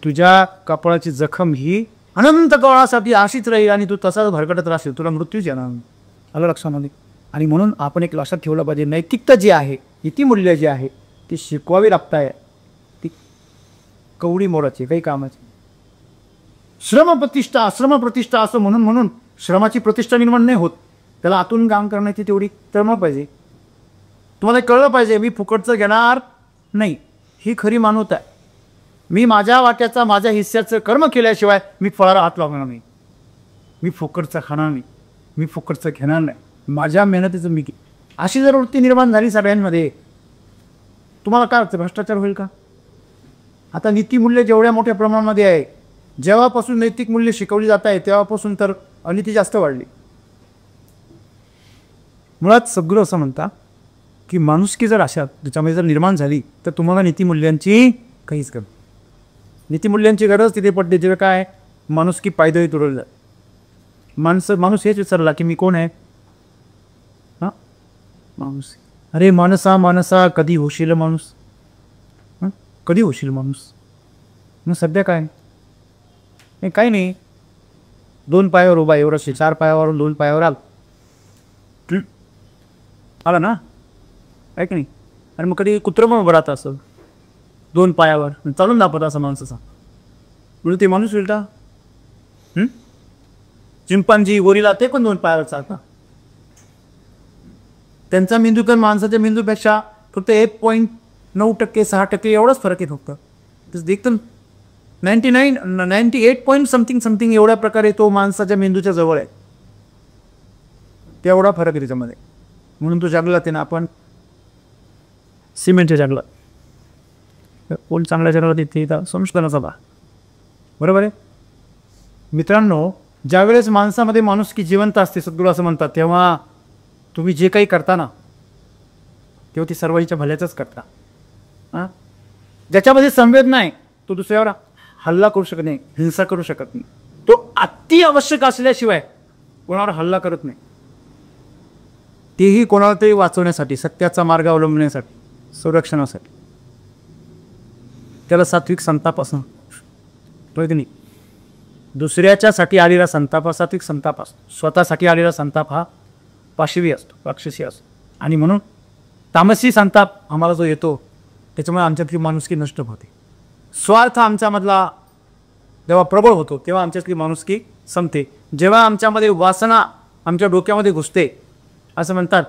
तुझ्या कपाळाची जखम ही अनंत काळासाठी अशीच राहील आणि तू तसाच भरकटत राहशील, तुला मृत्यूच येणार नाही. आलं लक्षामध्ये? आणि म्हणून आपण एक लक्षात ठेवलं पाहिजे, नैतिकता जी आहे, नीतिमूल्य जी आहे ती शिकवावी लागताय. ती कवडी मोराची, काही कामाची. श्रमप्रतिष्ठा, श्रमप्रतिष्ठा असं म्हणून म्हणून श्रमाची प्रतिष्ठा निर्माण नाही होत. त्याला आतून काम करण्याची तेवढी तळमळ पाहिजे. तुम्हाला कळलं पाहिजे, मी फुकटचं घेणार नाही, ही खरी मानवता आहे. मी माझ्या वाट्याचा, माझ्या हिस्स्याचं कर्म केल्याशिवाय मी फळाला हात लावणार नाही. मी फुकटचं खाणार नाही, मी फुकटचं घेणार नाही, माझ्या मेहनतीचं मी. अशी जर वृत्ती निर्माण झाली सगळ्यांमध्ये, तुम्हाला काय वाटतं? भ्रष्टाचार होईल का? आता नीतिमूल्य जेवढ्या मोठ्या प्रमाणामध्ये आहे, जेव्हापासून नैतिक मूल्य शिकवली जात आहे तेव्हापासून तर अनिती जास्त वाढली. मुळात सद्गुरू असं म्हणता की माणुसकी जर अशा त्याच्यामध्ये जर निर्माण झाली तर तुम्हाला नीतिमूल्यांची काहीच गरज. नीतिमूल्यांची गरज तिथे पडते जेव्हा काय माणुसकी पायदळी तुडवली जाते. माणूस हेच विचारला की मी कोण आहे? हां, माणूस. अरे माणसा माणसा, कधी होशील माणूस? हां, कधी होशील माणूस? मग सध्या काय? काही नाही, 2 पायावर उभा, एवढं 4 पायावरून 2 पायावर आला ना, आहे की नाही? आणि मग कधी कुत्रं मग उभं राहतं असं 2 पायावर चालून दाखवत असं माणसाचा, म्हणून ते माणूस उलटा. चिंपांजी, गोरिला ते पण 2 पायावर चालतात. त्यांचा मेंदू तर माणसाच्या मेंदूपेक्षा फक्त 1.9% 6% एवढाच फरक आहे फक्त. तसं एकदम 98 समथिंग एवढ्या प्रकारे तो माणसाच्या मेंदूच्या जवळ आहे. तेवढा फरक आहे त्याच्यामध्ये. म्हणून तो जागला ते ना, आपण सिमेंटच्या जागला. कोण चांगल्या जगाला तिथे संशोधनाचा बा. बरोबर आहे मित्रांनो? ज्यावेळेस माणसामध्ये माणुसकी जिवंत असते, सद्गुरू असं म्हणतात, तेव्हा तुम्ही जे काही करता ना तेव्हा ती सर्वांच्या भल्याचंच करता. हां, ज्याच्यामध्ये संवेद नाही तो दुसऱ्यावर हल्ला करू शकत नाही, हिंसा करू शकत नाही. तो अति आवश्यक असल्याशिवाय कोणावर हल्ला करत नाही, तेही कोणाला तरी वाचवण्यासाठी, सत्याचा मार्ग अवलंबण्यासाठी, संरक्षणासाठी. त्याला सात्विक संताप असं कळत नाही. दुसऱ्याच्यासाठी आलेला संताप हा सात्विक संताप असतो. स्वतःसाठी आलेला संताप हा पाशवी असतो, राक्षसी असतो. आणि म्हणून तामसी संताप आम्हाला जो येतो त्याच्यामुळे आमच्यातली माणुसकी नष्ट होते. स्वार्थ आमच्यामधला जेव्हा प्रबळ होतो तेव्हा आमच्यातली माणुसकी संपते. जेव्हा आमच्यामध्ये वासना आमच्या डोक्यामध्ये घुसते, असं म्हणतात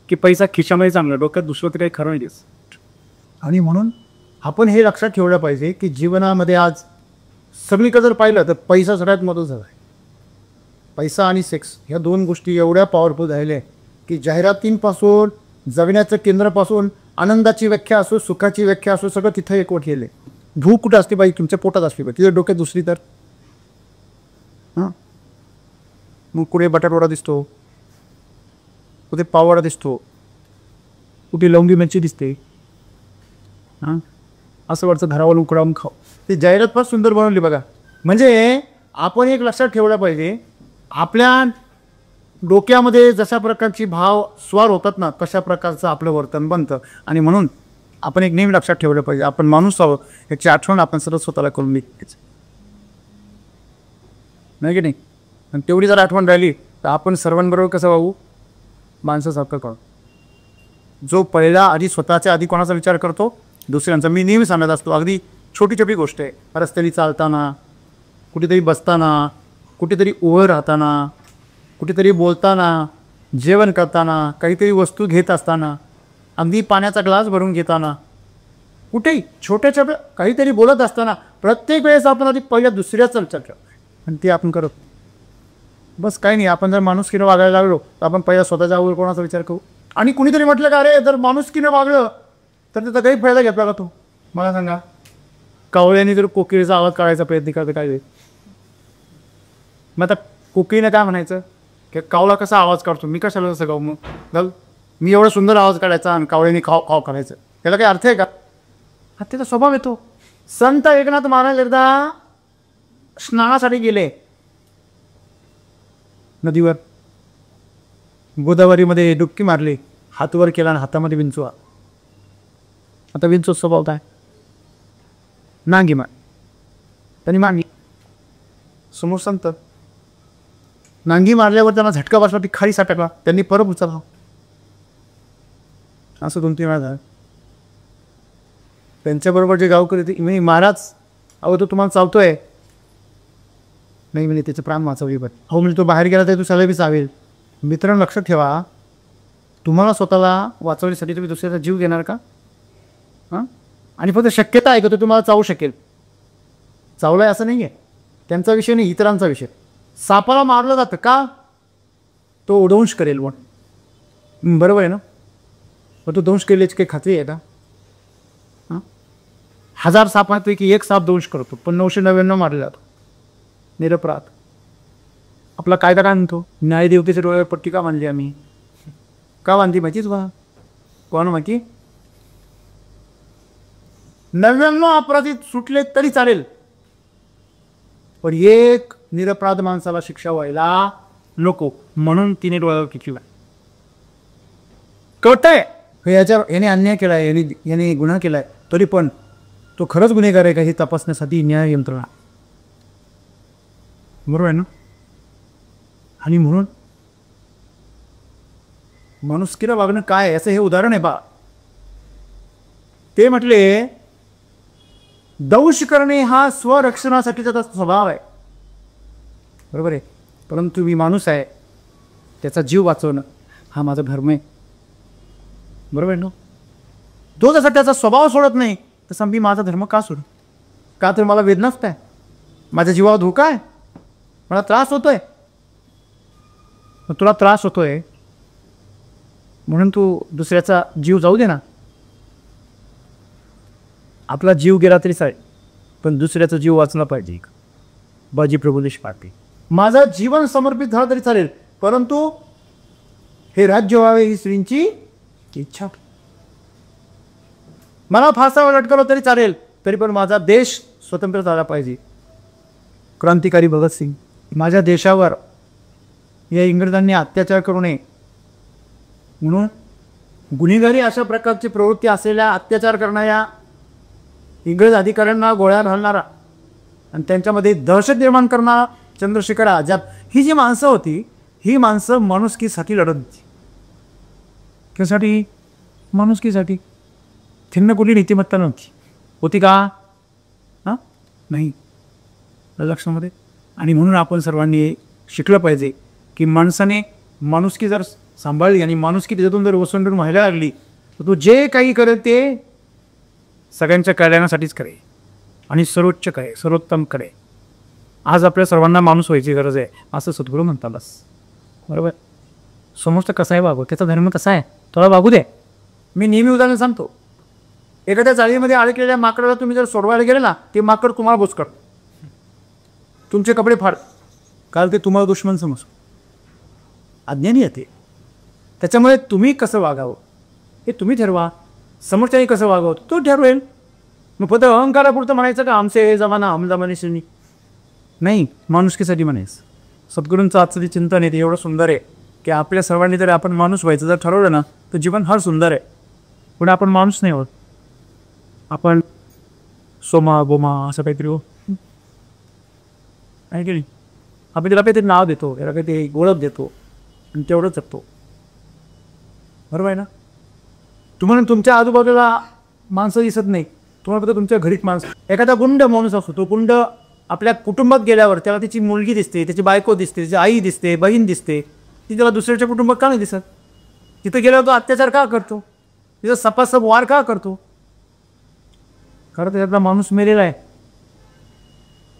की पैसा खिशामध्ये चांगला, डोक्यात दुसरं काही खरं नाही दिस. आणि म्हणून आपण हे लक्षात ठेवलं पाहिजे की जीवनामध्ये आज सगळीकडे जर पाहिलं तर पैसा सगळ्यात महत्त्वाचा आहे. पैसा आणि सेक्स ह्या 2 गोष्टी एवढ्या पॉवरफुल झालेल्या आहे की जाहिरातींपासून, जगण्याचं केंद्रापासून, आनंदाची व्याख्या असो, सुखाची व्याख्या असो, सगळं तिथं एकवट केलं आहे. भूक कुठं असली पाहिजे? तुमच्या पोटात असली पाहिजे. तिथे डोक्यात दुसरी तर हां, मग कुठे बटाटवडा दिसतो, कुठे पाववडा दिसतो, कुठे लवंगी मिरची दिसते. हां, असं वाटतं घरावर उकडावून खाऊ. ती जाहिरात फार सुंदर बनवली बघा. म्हणजे आपण एक लक्षात ठेवलं पाहिजे, आपल्या डोक्यामध्ये जशा प्रकारची भाव स्वार होतात ना तशा प्रकारचं आपलं वर्तन बनतं. आणि म्हणून आपण एक नेहमी लक्षात ठेवलं पाहिजे, आपण माणूस आहोत याची आठवण आपण सर्व स्वतःला करून घ्यायची, नाही की नाही? आणि तेवढी जर आठवण राहिली तर आपण सर्वांबरोबर कसं वाहू? माणसासारखं करू. जो पहिला आधी स्वतःच्या आधी कोणाचा विचार करतो? दुसऱ्यांचा. मी नेहमी सांगत असतो, अगदी छोटी छोटी गोष्ट आहे. रस्त्याने चालताना, कुठेतरी बसताना, कुठेतरी उभं राहताना, कुठेतरी बोलताना, जेवण करताना, काहीतरी वस्तू घेत असताना, अगदी पाण्याचा ग्लास भरून घेताना, कुठेही छोट्या छोट्या काहीतरी बोलत असताना प्रत्येक वेळेस आपण आधी पहिल्या दुसऱ्याचा विचार करतो आणि ते आपण करत. बस काही नाही. आपण जर माणुसकीनं वागायला लागलो तर आपण पहिला स्वतःच्या अगोदर कोणाचा विचार करू. आणि कुणीतरी म्हटलं का अरे जर माणुसकीनं वागलं तर त्याचा काही फायदा घेतला का तो? मला सांगा. कावळ्याने जर कोकिळीचा आवाज काढायचा प्रयत्न करतो काय? मग आता कोकिळीनं काय म्हणायचं की कावळा कसा आवाज काढतो, मी कशाला तसं गाऊ? मग घाल मी एवढा सुंदर आवाज काढायचा आणि कावळ्याने खाव खाव करायचं, त्याला काही अर्थ आहे का? हा त्याचा स्वभाव येतो. संत एकनाथ महाराज एकदा स्नानासाठी गेले नदीवर, गोदावरीमध्ये डुबकी मारली, हात वर केला आणि हातामध्ये विंचू. आता विंचू स्वभाव काय? नांगी मार. त्यांनी मारली समोर संत, नांगी मारल्यावर त्यांना झटका बसला, ती खाली सापडला, त्यांनी परत उचलला. असं 2-3 वेळा झालं. त्यांच्याबरोबर जे गावकरी ते मी महाराज, अहो तो तुम्हाला चावतोय. नाही म्हणजे त्याचे प्राण वाचवले. पण हो म्हणजे तो बाहेर गेला तरी तू सगळे बी चावेल. मित्रांनो लक्षात ठेवा, तुम्हाला स्वतःला वाचवण्यासाठी तुम्ही दुसऱ्याचा जीव घेणार का? हां, आणि फक्त शक्यता आहे का तो तुम्हाला चावू शकेल? चावलाय असं नाही आहे. त्यांचा विषय नाही, इतरांचा विषय. सापाला मारलं जातं का? तो दंश करेल म्हणून, बरोबर आहे ना? पण तो दंश केल्याची काही खात्री आहे का? 1000 सापांपैकी एक साप दंश करतो, पण 999 मारले जातो निरपराध. आपला कायदा काय म्हणतो? न्यायदेवतेच्या डोळ्यावर पट्टी का बांधली आम्ही? का बांधली माहितीच बा? कोण माहिती? 99 अपराधी सुटले तरी चालेल, पण एक निरपराध माणसाला शिक्षा व्हायला नको, म्हणून तिने डोळ्यावर किती कळतंय? याने अन्याय केलाय, याने गुन्हा केलाय, तरी पण तो खरंच गुन्हेगार आहे का हे तपासण्यासाठी न्याय यंत्रणा, बरोबर आहे ना? आणि म्हणून माणुसकीला वागणं काय याचं हे उदाहरण आहे बा. ते म्हटले दंश करणे हा स्वरक्षणासाठीचा त्याचा स्वभाव आहे, बरोबर आहे. परंतु मी माणूस आहे, त्याचा जीव वाचवणं हा माझा धर्म आहे, बरोबर आहे ना? तो जसा त्याचा स्वभाव सोडत नाही तसा मी माझा धर्म का सोडू? का तर मला वेदनाच आहे, माझ्या जीवावर धोका आहे, मला त्रास होतोय. तुला त्रास होतोय म्हणून तू दुसऱ्याचा जीव जाऊ दे ना. आपला जीव गेला तरी चालेल, पण दुसऱ्याचा जीव वाचला पाहिजे. बाजी प्रभू देशपांडे, माझं जीवन समर्पित झालं तरी चालेल, परंतु हे राज्य व्हावे ही श्रींची इच्छा. मला फासावर लटकवलं तरी चालेल, तरी पण माझा देश स्वतंत्र झाला पाहिजे. क्रांतिकारी भगतसिंग, माझ्या देशावर या इंग्रजांनी अत्याचार करू नये म्हणून गुन्हेगारी अशा प्रकारची प्रवृत्ती असलेल्या, अत्याचार करणाऱ्या इंग्रज अधिकाऱ्यांना गोळ्या घालणारा आणि त्यांच्यामध्ये दहशत निर्माण करणारा चंद्रशेखर आझाद, ही जी माणसं होती, ही माणसं माणुसकीसाठी लढत होती. कशासाठी? माणुसकीसाठी. त्यांना कुठली नीतिमत्ता नव्हती. होती का? हां, नाही लक्षामध्ये. आणि म्हणून आपण सर्वांनी शिकलं पाहिजे की माणसाने माणुसकी जर सांभाळली आणि माणुसकी त्याच्यातून जर ओसंडून व्हायला लागली तर तो जे काही करेल ते सगळ्यांच्या कल्याणासाठीच करेल आणि सर्वोच्च करेल, सर्वोत्तम करेल. आज आपल्या सर्वांना माणूस व्हायची गरज आहे असं सद्गुरू म्हणतात. बस, बरोबर. समोरचा कसा आहे वागू, त्याचा धर्म कसा आहे थोडा वागू दे. मी नेहमी उदाहरण सांगतो, एखाद्या जाळीमध्ये अडकलेल्या माकडाला तुम्ही जर सोडवायला गेले ना, ते माकड तुम्हाला बोचकड, तुमचे कपडे फाड, काल ते तुम्हाला दुश्मन समज, अज्ञानी येते. त्याच्यामुळे तुम्ही कसं वागावं हे तुम्ही ठरवा, समोरच्याने कसं वागावं तो ठरवेल. मग फक्त अहंकारापुरतं म्हणायचं का आमचे जमाना हम जमाने नाही, माणुसकीसाठी म्हणायचं. सद्गुरूंचं आजचं जे चिंतन आहे ते एवढं सुंदर आहे की आपल्या सर्वांनी जर आपण माणूस व्हायचं जर ठरवलं ना तर जीवन फार सुंदर आहे. पण आपण माणूस नाही होत, आपण सोमा बोमा असं काहीतरी हो आहे की नाही. आपण त्याला काहीतरी नाव देतो, त्याला काहीतरी ओळख देतो आणि तेवढंच जगतो, बरोबर आहे ना. तुम्हाला तुमच्या आजूबाजूला माणसं दिसत नाही, तुम्हाला फक्त तुमच्या घरीच माणसं. एखादा गुंड माणूस असतो, तो गुंड आपल्या कुटुंबात गेल्यावर त्याला त्याची मुलगी दिसते, त्याची बायको दिसते, त्याची आई दिसते, बहीण दिसते, ती त्याला दुसऱ्याच्या कुटुंबात का नाही दिसत? तिथं गेल्यावर तो अत्याचार का करतो, तिथं सपासप वार का करतो? खरं त्यातला माणूस मेलेला आहे.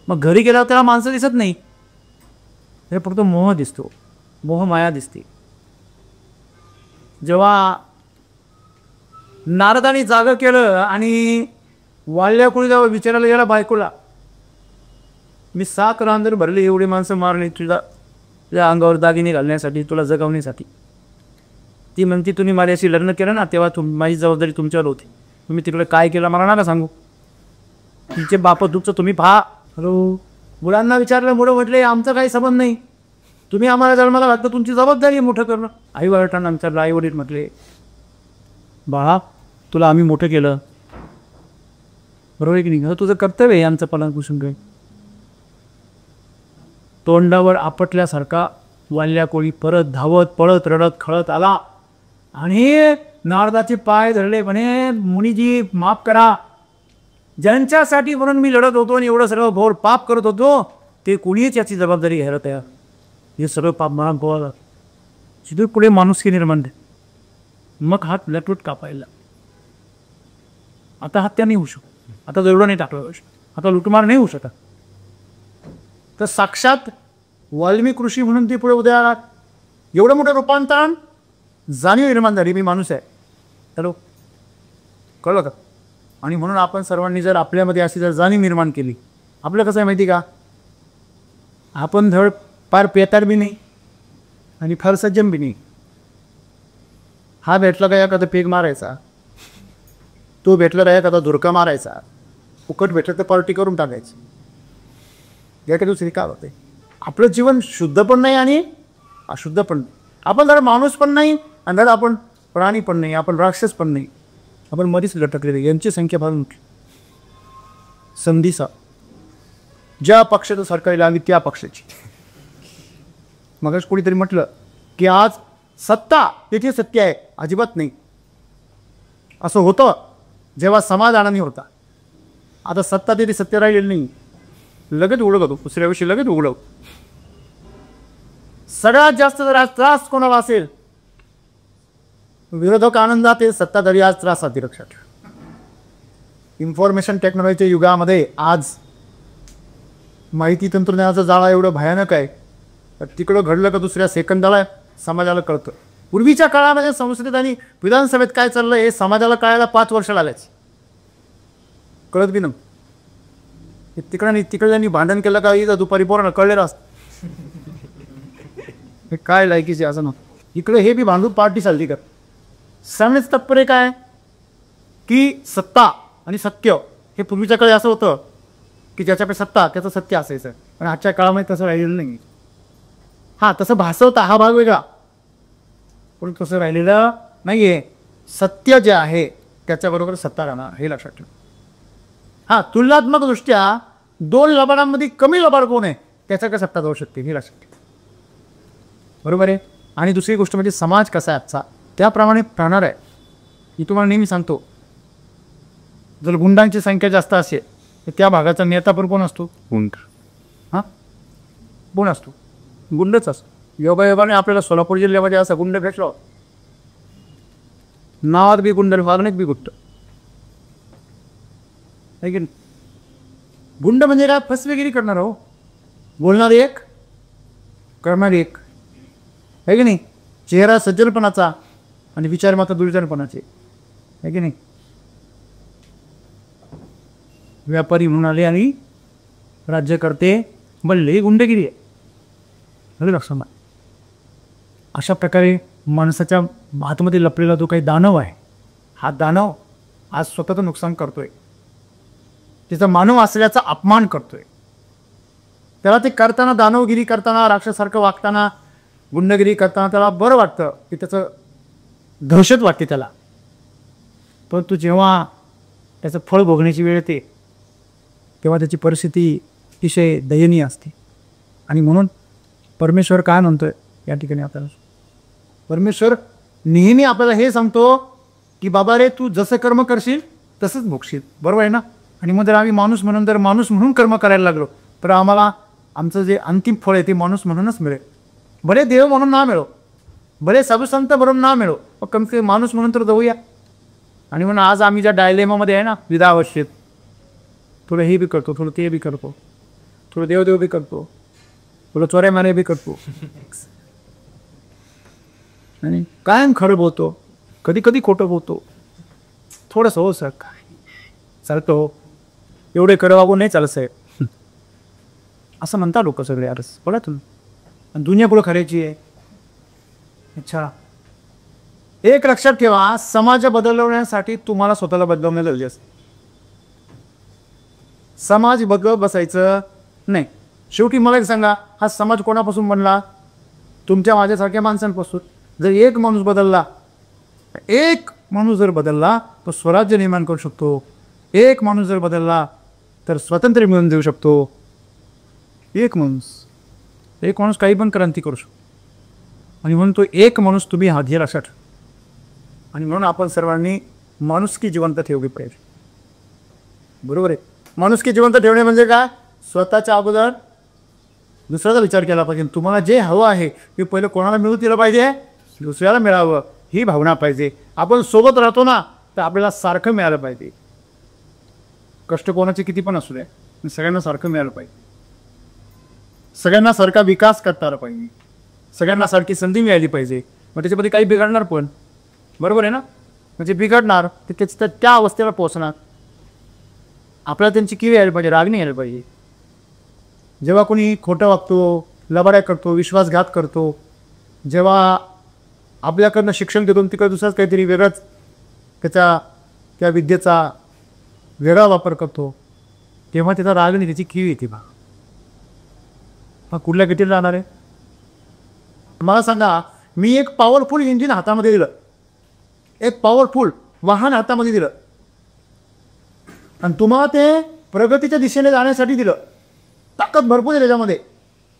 मग घरी गेल्यावर त्याला माणसं दिसत नाही, हे फक्त मोह दिसतो, मोहमाया दिसते. जेव्हा नारदाने जागं केलं आणि वाळल्या कुणी जेव्हा विचारायला गेला बायकोला, मी 7 रांजण भरले, एवढी माणसं मारली तुझ्या अंगावर दागिने घालण्यासाठी, तुला जगवण्यासाठी. ती म्हणते तुम्ही माझ्याशी लग्न केलं ना तेव्हा माझी जबाबदारी तुमच्यावर होती. तुम्ही तिकडे काय केलं मला नका सांगू. तुमचे बाप तुमचं तुम्ही पहा. हॅलो, मुलांना विचारलं, मुलं म्हटले आमचा काही संबंध नाही, तुम्ही आम्हाला जन्माला घातलं, तुमची जबाबदारी आहे मोठं करणं. आई वडिलांना विचारलं, आई वडील म्हटले बाळा तुला आम्ही मोठं केलं, बरोबर आहे की नाही, तुझं कर्तव्य आहे आमचं पालनपोषण काही. तोंडावर आपटल्यासारखा वाल्या कोळी परत धावत पळत रडत खळत आला आणि नारदाचे पाय धरले. म्हणे मुनीजी माफ करा, ज्यांच्यासाठी म्हणून मी लढत होतो आणि एवढं सगळं घोर पाप करत होतो ते कोणीच याची जबाबदारी घ्यायला तयार. हे सगळं पाप मला गोवा तिथे पुढे माणुसकी निर्माण दे. मग हात लटूट कापायला. आता हत्या नाही होऊ शकत, आता दरोडा नाही टाकला, आता लुटमार नाही होऊ शकत. तर साक्षात वाल्मिक ऋषी म्हणून ती पुढे उद्या आला. एवढं मोठं रूपांतरण जाणीव निर्माण झाली, मी माणूस आहे. हॅलो, कळलं का? आणि म्हणून आपण सर्वांनी जर आपल्यामध्ये अशी जर जाणीव निर्माण केली, आपलं कसं आहे माहिती का, आपण धड फार पेतार बी नाही आणि फार सज्जन बी नाही. हा भेटला का एखादा पेग मारायचा, तो भेटला का एखादा धुरका मारायचा, फुकट भेटलं तर पार्टी करून टाकायची. या काही दुसरी काय होते. आपलं जीवन शुद्ध पण नाही आणि अशुद्ध पण नाही. आपण जरा माणूस पण नाही आणि जरा आपण प्राणी पण नाही, आपण राक्षस पण नाही, आपण मध्येच लटकलेले. यांची संख्या फार मोठी. संधीसा ज्या पक्षाचं सरकार आली त्या पक्षाची. मगच कोणीतरी म्हटलं की आज सत्ता तिथे सत्य आहे, अजिबात नाही. असं होतं जेव्हा समाधानाने होता. आता सत्ता तिथे सत्य राहिलेलं नाही, लगेच उघडवतो, दुसऱ्या दिवशी लगेच उघडव. सगळ्यात जास्त जर आज त्रास कोणाला असेल, विरोधक आनंदात आहे, सत्ताधारी आज त्रासात. लक्षात ठेवा. इन्फॉर्मेशन टेक्नॉलॉजीच्या युगामध्ये आज माहिती तंत्रज्ञानाचा जाळा एवढं भयानक आहे, तर तिकडं घडलं का दुसऱ्या सेकंदाला समाजाला कळतं. पूर्वीच्या काळामध्ये संसदेत आणि विधानसभेत काय चाललं हे समाजाला कळायला 5 वर्ष लागायची, कळत बी नव्हतं. तिकडे भांडण केलं का इथं दुपारी पोरांना कळलेलं असतं हे काय लायकीचे असं नव्हतं. इकडे हे बी भांडून पार्टी चालली का. सांगण्याचं तात्पर्य काय की सत्ता आणि सत्य हे पूर्वीच्या काळी असं होतं की ज्याच्याकडे सत्ता त्याचं सत्य असायचं, पण आजच्या काळामध्ये तसं राहिलेलं नाही. हां, तसं भासवता हा भाग वेगळा, पण तसं राहिलेलं नाही आहे. सत्य जे आहे त्याच्याबरोबर सत्ता राहणार हे लक्षात ठेवा. हां, तुलनात्मकदृष्ट्या 2 लबाडांमध्ये कमी लबाड कोण आहे त्याच्याकडे सत्ता जाऊ शकते हे लक्षात ठेवा. बरोबर आहे. आणि दुसरी गोष्ट म्हणजे समाज कसा आहे आजचा त्याप्रमाणे राहणार आहे. मी तुम्हाला नेहमी सांगतो, जर गुंडांची संख्या जास्त असेल तर त्या भागाचा नेता पण कोण असतो? गुंड. हां, कोण असतो? गुंडच असतो. योगायोगाने आपल्याला सोलापूर जिल्ह्यामध्ये असा गुंड भेटलो, नावात बी गुंड, वागण्यात बी गुट्ट आहे की नाही. गुंड म्हणजे काय? फसवेगिरी करणार हो, बोलणार एक करणार एक आहे की नाही. चेहरा सज्जनपणाचा आणि विचार मात्र दुर्जनपणाचे आहे की नाही. व्यापारी म्हणाले आणि राज्यकर्ते बनले, गुंडगिरी आहे. लक्षात. अशा प्रकारे माणसाच्या आतमध्ये लपलेला जो काही दानव आहे, हा दानव आज स्वतःचं नुकसान करतोय, तिचा मानव असल्याचा अपमान करतोय. त्याला ते करताना, दानवगिरी करताना, राक्षसारखं वागताना, गुंडगिरी करताना त्याला बरं वाटतं की त्याचं दहशत वाटते त्याला. परंतु जेव्हा त्याचं फळ भोगण्याची वेळ येते तेव्हा त्याची परिस्थिती अतिशय दयनीय असते. आणि म्हणून परमेश्वर काय म्हणतोय या ठिकाणी आपल्याला, परमेश्वर नेहमी आपल्याला हे सांगतो की बाबा रे, तू जसं कर्म करशील तसंच भोगशील. बरोबर आहे ना. आणि मग जर आम्ही माणूस म्हणून कर्म करायला लागलो तर आम्हाला आमचं जे अंतिम फळ आहे ते माणूस म्हणूनच मिळेल. भले देव म्हणून ना मिळो, भले साधुसंत म्हणून ना मिळो, पण कमी कमी माणूस म्हणून तर जाऊया. आणि म्हणून आज आम्ही ज्या डायलेमामध्ये आहे ना, विधावश्यत, थोडं हे बी करतो, थोडं ते बी करतो, थोडं देवदेव बी करतो, थोडं चोऱ्या मारे बी करतो आणि कायम खरं बोलतो, कधी कधी खोटं बोलतो, थोडंसं हो सर काय चालतो, एवढे खरं वागून नाही चालत साहेब असं म्हणता लोक सगळे. अरस बघा तुम्ही, आणि दुनिया पुढं खऱ्याची आहे. अच्छा, एक लक्षात ठेवा, समाज बदलवण्यासाठी तुम्हाला स्वतःला बदलवणं गरजेचं असतं. समाज बदलत बसायचं नाही. शेवटी मला एक सांगा, हा समाज कोणापासून बनला? तुमच्या माझ्यासारख्या माणसांपासून. जर एक माणूस जर बदलला तो स्वराज्य निर्माण करू शकतो. एक माणूस जर बदलला तर स्वातंत्र्य मिळवून देऊ शकतो. एक माणूस काही पण क्रांती करू शकतो. आणि म्हणून तो एक माणूस तुम्ही हे लक्षात ठेवा. आणि म्हणून आपण सर्वांनी माणुसकी जिवंत ठेवली पाहिजे. बरोबर आहे. माणुसकी जिवंत ठेवणे म्हणजे काय? स्वतःच्या अगोदर दुसऱ्याचा विचार केला पाहिजे. तुम्हाला जे हवं आहे ते पहिलं कोणाला मिळू दिलं पाहिजे? दुसऱ्याला मिळावं ही भावना पाहिजे. आपण सोबत राहतो ना, तर आपल्याला सारखं मिळालं पाहिजे. कष्ट कोणाचे किती पण असू दे, सगळ्यांना सारखं मिळालं पाहिजे. सगळ्यांना सारखा विकास करता आला पाहिजे. सगळ्यांना सारखी संधी मिळाली पाहिजे. मग त्याच्यामध्ये काही बिघडणार पण, बरोबर आहे ना? म्हणजे बिघडणार ते त्याच्या त्या अवस्थेला पोहोचणार. आपल्याला त्यांची किवी यायला पाहिजे, राग नाही यायला पाहिजे. जेव्हा कोणी खोटं वागतो, लबाड्या करतो, विश्वासघात करतो, जेव्हा आपल्याकडनं शिक्षण घेतो तिकडे दुसराच काहीतरी वेगळाच त्या विद्येचा वेगळा वापर करतो, तेव्हा त्याचा राग नाही, त्याची किवी येते. कुठल्या गतीला राहणार आहे? मला सांगा, मी एक पॉवरफुल इंजिन हातामध्ये दिलं, एक पॉवरफुल वाहन हातामध्ये दिलं, आणि तुम्हाला ते प्रगतीच्या दिशेने जाण्यासाठी दिलं. ताकद भरपूर आहे त्याच्यामध्ये,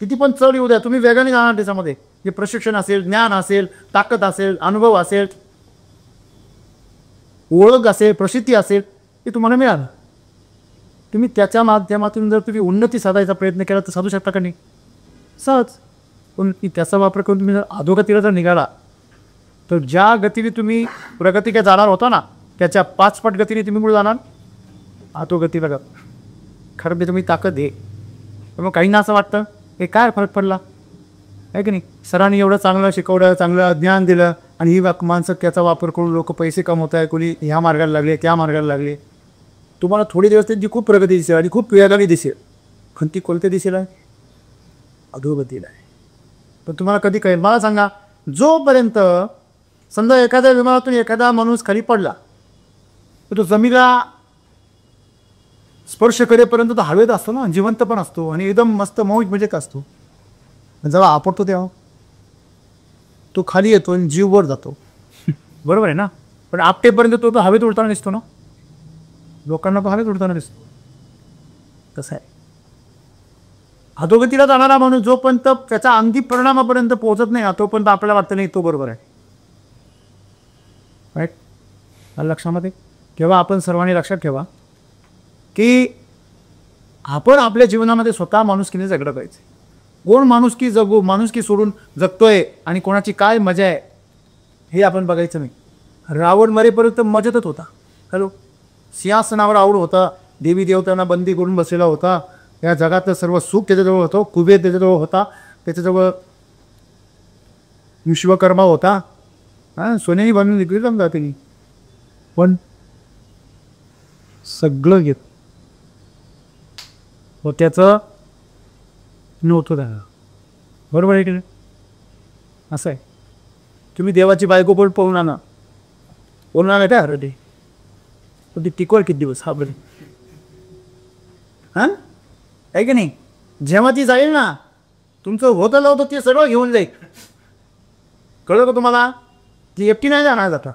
किती पण चढ येऊ द्या, तुम्ही वेगाने जाणार त्याच्यामध्ये. जे प्रशिक्षण असेल, ज्ञान असेल, ताकद असेल, अनुभव असेल, ओळख असेल, प्रसिद्धी असेल, ते तुम्हाला मिळालं. तुम्ही त्याच्या माध्यमातून जर तुम्ही उन्नती साधायचा प्रयत्न केला तर साधू शकता का नाही? सहज. पण त्याचा वापर करून तुम्ही जर अधोगतीला जर निघाला तर ज्या गतीने तुम्ही प्रगतीकडे जाणार होता ना, त्याच्या 5 पट गतीने तुम्ही पुढे जाणार अधोगतीला. खरं ते तुम्ही ताकद आहे. मग काहींना असं वाटतं हे काय फरक पडला आहे की नाही? सरांनी एवढं चांगलं शिकवलं, चांगलं ज्ञान दिलं, आणि ही माणसं त्याचा वापर करून लोक पैसे कमवत आहे, कोणी ह्या मार्गाला लागले, त्या मार्गाला लागले. तुम्हाला थोडे दिवस त्यांची खूप प्रगती दिसेल आणि खूप वेगाने दिसेल, पण ती कोणत्या दिशेला आहे? अधोगतीला आहे. पण तुम्हाला कधी कळेल? मला सांगा, जोपर्यंत समजा एखाद्या विमानातून एखादा माणूस खाली पडला तर तो जमिनीला स्पर्श करेपर्यंत तो हवेत असतो ना, जिवंत पण असतो आणि एकदम मस्त मौज मजेत असतो. जेव्हा आपटतो तेव्हा तो खाली येतो आणि जीव वर जातो. बरोबर आहे ना? पण आपटेपर्यंत तो हवेत उडताना दिसतो ना, लोकांना तो हवेत उडताना दिसतो. कसं आहे? अधोगतीला जाणारा माणूस जोपर्यंत त्याच्या अंगी परिणामापर्यंत पोहोचत नाही तोपर्यंत आपल्याला वाटतं नाही तो बरोबर आहे. राईट? लक्षामध्ये तेव्हा आपण सर्वांनी लक्षात ठेवा की आपण आपल्या जीवनामध्ये स्वतः माणुसकीने जगलं पाहिजे. कोण माणुसकी जगू, माणुसकी सोडून जगतोय आणि कोणाची काय मजा आहे हे आपण बघायचं नाही. रावण मरेपर्यंत मजेतच होता. हॅलो, सिंहासनावर आवड होता, देवी देवतांना बंदी करून बसलेला होता, या जगातलं सर्व सुख त्याच्याजवळ होतं, कुबेर त्याच्याजवळ होता, त्याच्याजवळ विश्वकर्मा होता, सोन्यानी बनवून विकली समजा त्यांनी, पण सगळं घेत व त्याचं नव्हतं त्याला. बरोबर आहे की नाही? असं आहे. तुम्ही देवाची बायको पण पाहून आणा, पाहून आणा काय हरं ते, पण ती टिकवल किती दिवस? हा बरं, हां आहे की नाही? जेव्हा ती जाईल ना, तुमचं होतं लावतं ते सर्व घेऊन जाईल. कळलं का तुम्हाला? ती एकटी नाही जाणार जाता.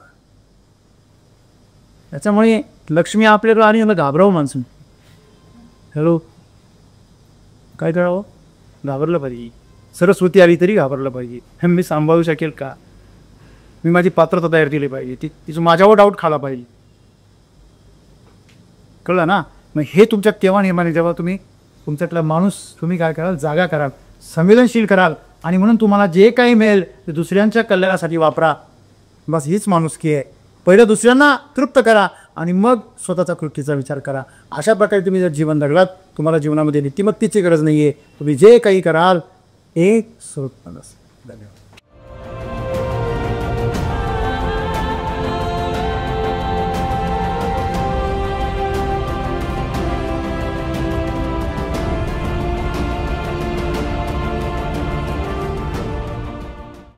त्याच्यामुळे लक्ष्मी आपल्याला आणि याला घाबरावं माणसं. हॅलो, काय करावं? घाबरलं पाहिजे. सरस्वती आली तरी घाबरलं पाहिजे. हे मी सांभाळू शकेल का? मी माझी पात्रता तयार केली पाहिजे, तिचं माझ्यावर डाऊट खाला पाहिजे. कळलं ना? मग हे तुमच्यात केव्हा निर्माण आहे? जेव्हा तुम्ही तुमच्यातला माणूस तुम्ही काय कराल? जागा कराल, संवेदनशील कराल, आणि म्हणून तुम्हाला जे काही मिळेल ते दुसऱ्यांच्या कल्याणासाठी वापरा. बस हीच माणुसकी आहे. पहिलं दुसऱ्यांना तृप्त करा आणि मग स्वतःचा कृतीचा विचार करा. अशा प्रकारे तुम्ही जर जीवन जगलात, तुम्हाला जीवनामध्ये नीतिमत्तेची गरज नाही आहे. तुम्ही जे काही कराल एक स्वरूप. धन्यवाद.